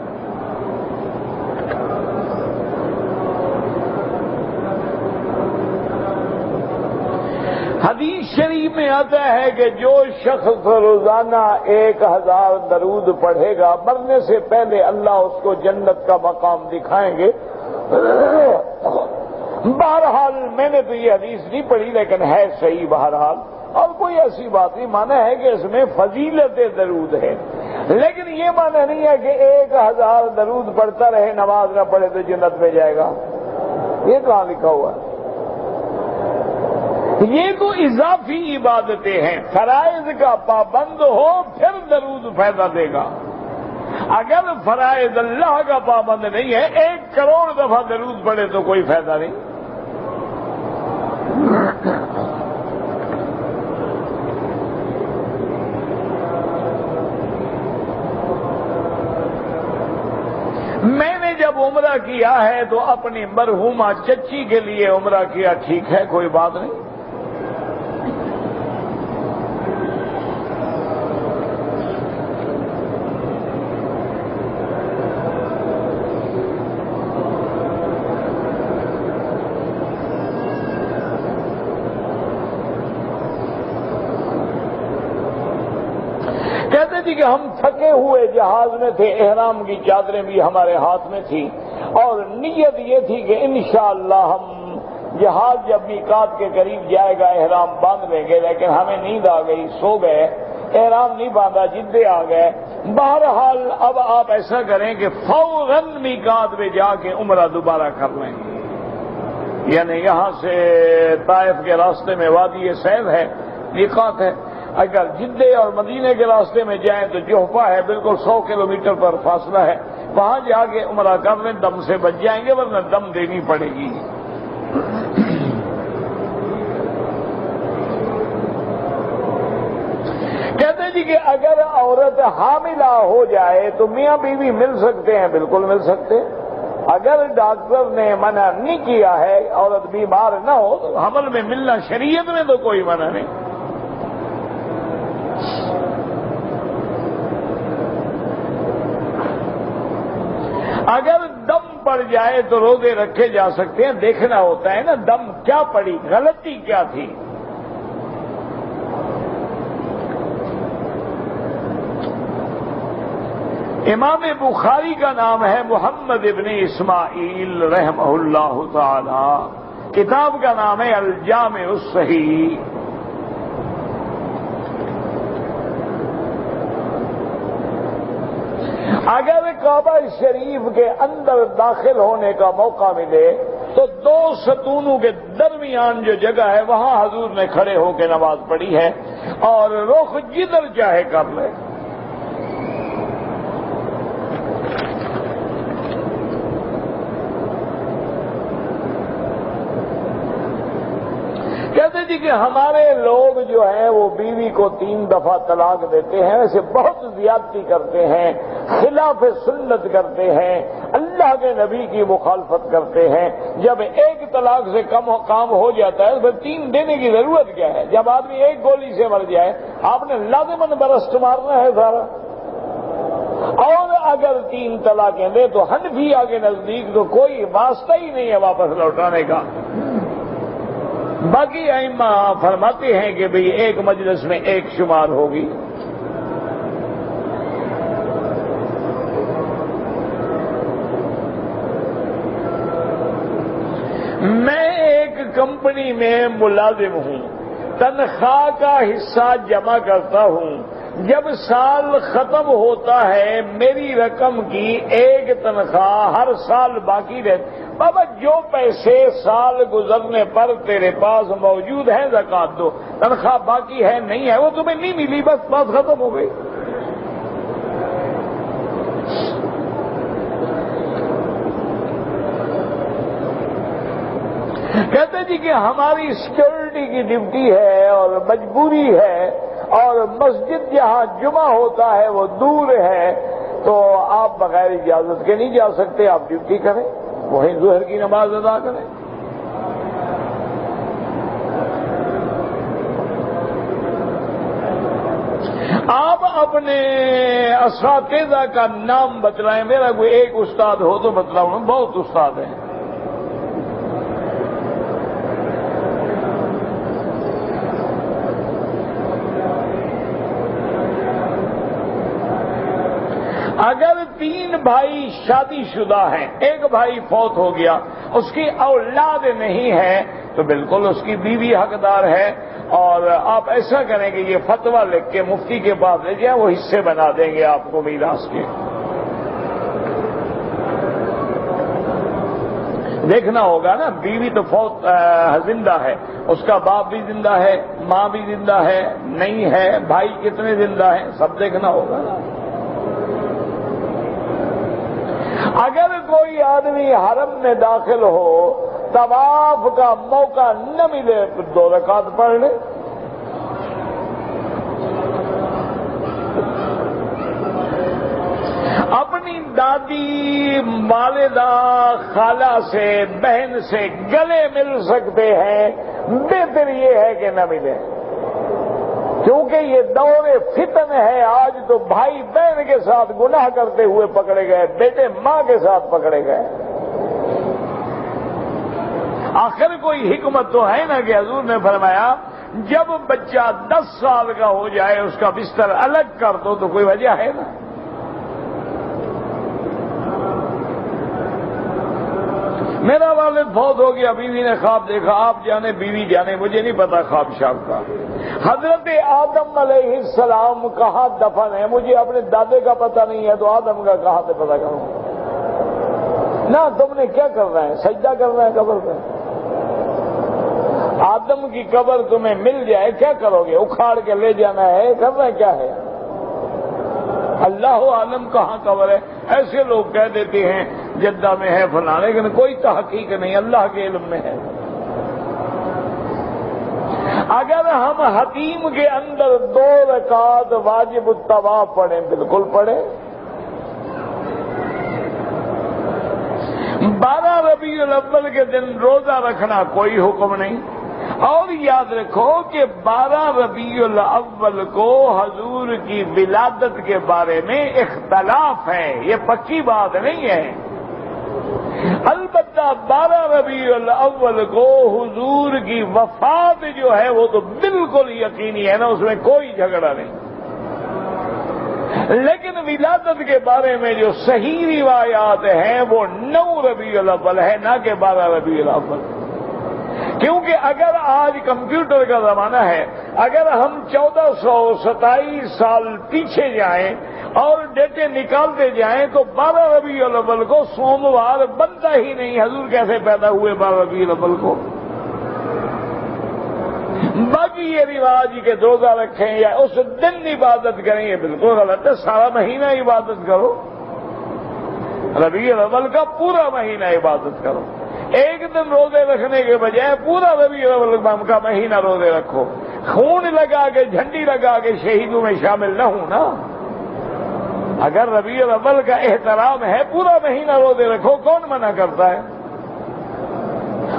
حدیث شریف میں آتا ہے کہ جو شخص روزانہ 1000 درود پڑھے گا مرنے سے پہلے اللہ اس کو جنت کا مقام دکھائیں گے۔ بہرحال میں نے تو یہ حدیث نہیں پڑھی لیکن ہے صحیح بہرحال، اور کوئی ایسی بات نہیں، معنی ہے کہ اس میں فضیلت درود ہے، لیکن یہ معنی نہیں ہے کہ 1000 درود پڑھتا رہے نماز نہ پڑھے تو جنت میں جائے گا، یہ کہاں لکھا ہوا ہے؟ یہ تو اضافی عبادتیں ہیں، فرائض کا پابند ہو پھر درود فائدہ دے گا، اگر فرائض اللہ کا پابند نہیں ہے 1 کروڑ دفعہ درود پڑھے تو کوئی فائدہ نہیں۔ میں نے جب عمرہ کیا ہے تو اپنی مرحومہ چچی کے لیے عمرہ کیا، ٹھیک ہے کوئی بات نہیں۔ کہتے تھے کہ ہم تھکے ہوئے جہاز میں تھے، احرام کی چادریں بھی ہمارے ہاتھ میں تھی اور نیت یہ تھی کہ انشاءاللہ ہم جہاز جب میقات کے قریب جائے گا احرام باندھ لیں گے، لیکن ہمیں نیند آ گئی، سو گئے، احرام نہیں باندھا، جدے آ گئے۔ بہرحال اب آپ ایسا کریں کہ فوراً میقات میں جا کے عمرہ دوبارہ کر لیں، یعنی یہاں سے طائف کے راستے میں وادی سیل ہے، میقات ہے۔ اگر جدے اور مدینے کے راستے میں جائیں تو جوفہ ہے، بالکل 100 کلومیٹر پر فاصلہ ہے، وہاں جا کے عمرہ کر لیں، دم سے بچ جائیں گے، ورنہ دم دینی پڑے گی۔ کہتے جی کہ اگر عورت حاملہ ہو جائے تو میاں بیوی مل سکتے ہیں؟ بالکل مل سکتے ہیں۔ اگر ڈاکٹر نے منع نہیں کیا ہے، عورت بیمار نہ ہو، تو حمل میں ملنا شریعت میں تو کوئی منع نہیں۔ اگر دم پڑ جائے تو روزے رکھے جا سکتے ہیں، دیکھنا ہوتا ہے نا دم کیا پڑی، غلطی کیا تھی۔ امام بخاری کا نام ہے محمد ابن اسماعیل رحمہ اللہ تعالی، کتاب کا نام ہے الجامع الصحیح۔ اگر کعبہ شریف کے اندر داخل ہونے کا موقع ملے تو 2 ستونوں کے درمیان جو جگہ ہے وہاں حضور نے کھڑے ہو کے نماز پڑھی ہے، اور رخ جدھر چاہے کر لے۔ کہتے جی کہ ہمارے لوگ جو ہیں وہ بیوی کو 3 دفعہ طلاق دیتے ہیں، ایسے بہت زیادتی کرتے ہیں، خلاف سنت کرتے ہیں، اللہ کے نبی کی مخالفت کرتے ہیں۔ جب ایک طلاق سے کام ہو جاتا ہے تو پھر 3 دینے کی ضرورت کیا ہے؟ جب آدمی ایک گولی سے مر جائے آپ نے لازماً برست مارنا ہے سارا۔ اور اگر 3 طلاقیں دے تو حنفیہ کے نزدیک تو کوئی واسطہ ہی نہیں ہے واپس لوٹانے کا۔ باقی ائمہ فرماتے ہیں کہ بھئی ایک مجلس میں 1 شمار ہوگی۔ میں ایک کمپنی میں ملازم ہوں، تنخواہ کا حصہ جمع کرتا ہوں، جب سال ختم ہوتا ہے میری رقم کی 1 تنخواہ ہر سال باقی رہتی۔ بابا جو پیسے سال گزرنے پر تیرے پاس موجود ہیں زکات دو، تنخواہ باقی ہے نہیں ہے وہ تمہیں نہیں ملی، بس بات ختم ہو گئی۔ کہتے جی کہ ہماری سیکورٹی کی ڈیوٹی ہے اور مجبوری ہے، اور مسجد جہاں جمعہ ہوتا ہے وہ دور ہے، تو آپ بغیر اجازت کے نہیں جا سکتے، آپ ڈیوٹی کریں، وہیں ظہر کی نماز ادا کریں۔ آپ اپنے اساتذہ کا نام بتلائیں، میرا کوئی ایک استاد ہو تو بتلاؤں، بہت استاد ہیں۔ اگر 3 بھائی شادی شدہ ہیں، ایک بھائی فوت ہو گیا، اس کی اولاد نہیں ہے، تو بالکل اس کی بیوی حقدار ہے، اور آپ ایسا کریں کہ یہ فتویٰ لکھ کے مفتی کے پاس لے جائیں، وہ حصے بنا دیں گے آپ کو میراث کے۔ دیکھنا ہوگا نا، بیوی تو فوت زندہ ہے، اس کا باپ بھی زندہ ہے، ماں بھی زندہ ہے، نہیں ہے، بھائی کتنے زندہ ہیں، سب دیکھنا ہوگا نا۔ اگر کوئی آدمی حرم میں داخل ہو، طواف کا موقع نہ ملے تو 2 رکعت پڑھ لے۔ اپنی دادی، والدہ، خالہ سے، بہن سے گلے مل سکتے ہیں، بہتر یہ ہے کہ نہ ملے، کیونکہ یہ دور فتن ہے۔ آج تو بھائی بہن کے ساتھ گناہ کرتے ہوئے پکڑے گئے، بیٹے ماں کے ساتھ پکڑے گئے۔ آخر کوئی حکمت تو ہے نا کہ حضور نے فرمایا جب بچہ 10 سال کا ہو جائے اس کا بستر الگ کر دو، تو کوئی وجہ ہے نا۔ میرا والد فوت ہو گیا، بیوی نے خواب دیکھا، آپ جانے بیوی جانے، مجھے نہیں پتا خواب شاب کا۔ حضرت آدم علیہ السلام کہاں دفن ہے، مجھے اپنے دادے کا پتہ نہیں ہے تو آدم کا کہاں سے پتہ کروں؟ نہ تم نے کیا کرنا ہے، سجدہ کرنا ہے قبر پہ؟ آدم کی قبر تمہیں مل جائے کیا کرو گے؟ اکھاڑ کے لے جانا ہے، کرنا کیا ہے؟ اللہ عالم کہاں قبر ہے؟ ایسے لوگ کہہ دیتے ہیں جدہ میں ہے فلاں، لیکن کوئی تحقیق نہیں، اللہ کے علم میں ہے۔ اگر ہم حتیم کے اندر 2 رکعت واجب الطواف پڑھیں، بالکل پڑھیں۔ 12 ربیع الاول کے دن روزہ رکھنا کوئی حکم نہیں۔ اور یاد رکھو کہ 12 ربیع الاول کو حضور کی ولادت کے بارے میں اختلاف ہے، یہ پکی بات نہیں ہے۔ البتہ 12 ربیع الاول کو حضور کی وفات جو ہے وہ تو بالکل یقینی ہے نا، اس میں کوئی جھگڑا نہیں۔ لیکن ولادت کے بارے میں جو صحیح روایات ہیں وہ 9 ربیع الاول ہے، نہ کہ 12 ربیع الاول۔ کیونکہ اگر آج کمپیوٹر کا زمانہ ہے، اگر ہم 1427 سال پیچھے جائیں اور ڈیٹے نکالتے جائیں تو 12 ربیع الاول کو سوموار بنتا ہی نہیں۔ حضور کیسے پیدا ہوئے 12 ربیع الاول کو؟ باقی یہ رواج کہ روزہ رکھیں یا اس دن عبادت کریں، یہ بالکل غلط ہے۔ سارا مہینہ عبادت کرو، ربیع الاول کا پورا مہینہ عبادت کرو۔ ایک دن روزے رکھنے کے بجائے پورا ربیع الاول کا مہینہ روزے رکھو۔ خون لگا کے، جھنڈی لگا کے شہیدوں میں شامل نہ ہوں نا۔ اگر ربیع الاول کا احترام ہے پورا مہینہ روزے رکھو، کون منع کرتا ہے؟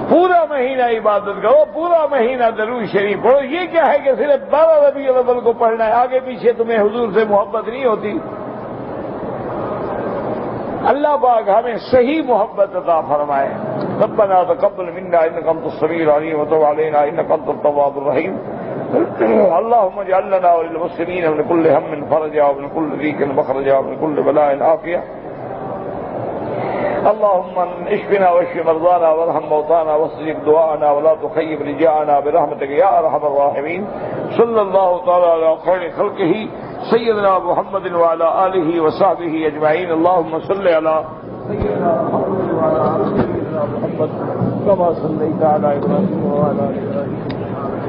پورا مہینہ عبادت کرو، پورا مہینہ درود شریف پڑھو۔ یہ کیا ہے کہ صرف 12 ربیع الاول کو پڑھنا ہے، آگے پیچھے تمہیں حضور سے محبت نہیں ہوتی؟ اللہ پاک ہمیں صحیح محبت عطا فرمائے۔ ربنا تقبل منا انك انت السميع العليم وتب علينا انك انت التواب الرحيم۔ اللهم اجعل لنا وللمسلمين من كل هم فرجا ومن كل ضيق مخرجا ومن كل بلاء عافية۔ اللهم اشفنا واشف مرضانا وارحم موتانا واستجب دعاءنا ولا تخيب رجاءنا برحمتك يا ارحم الراحمين۔ صلى الله تعالى على خير خلقه سيدنا محمد وعلى آله وصحبه أجمعين۔ اللهم صل على سيدنا محمد وعلى آل سيدنا محمد كما صليت على إبراهيم وعلى آل إبراهيم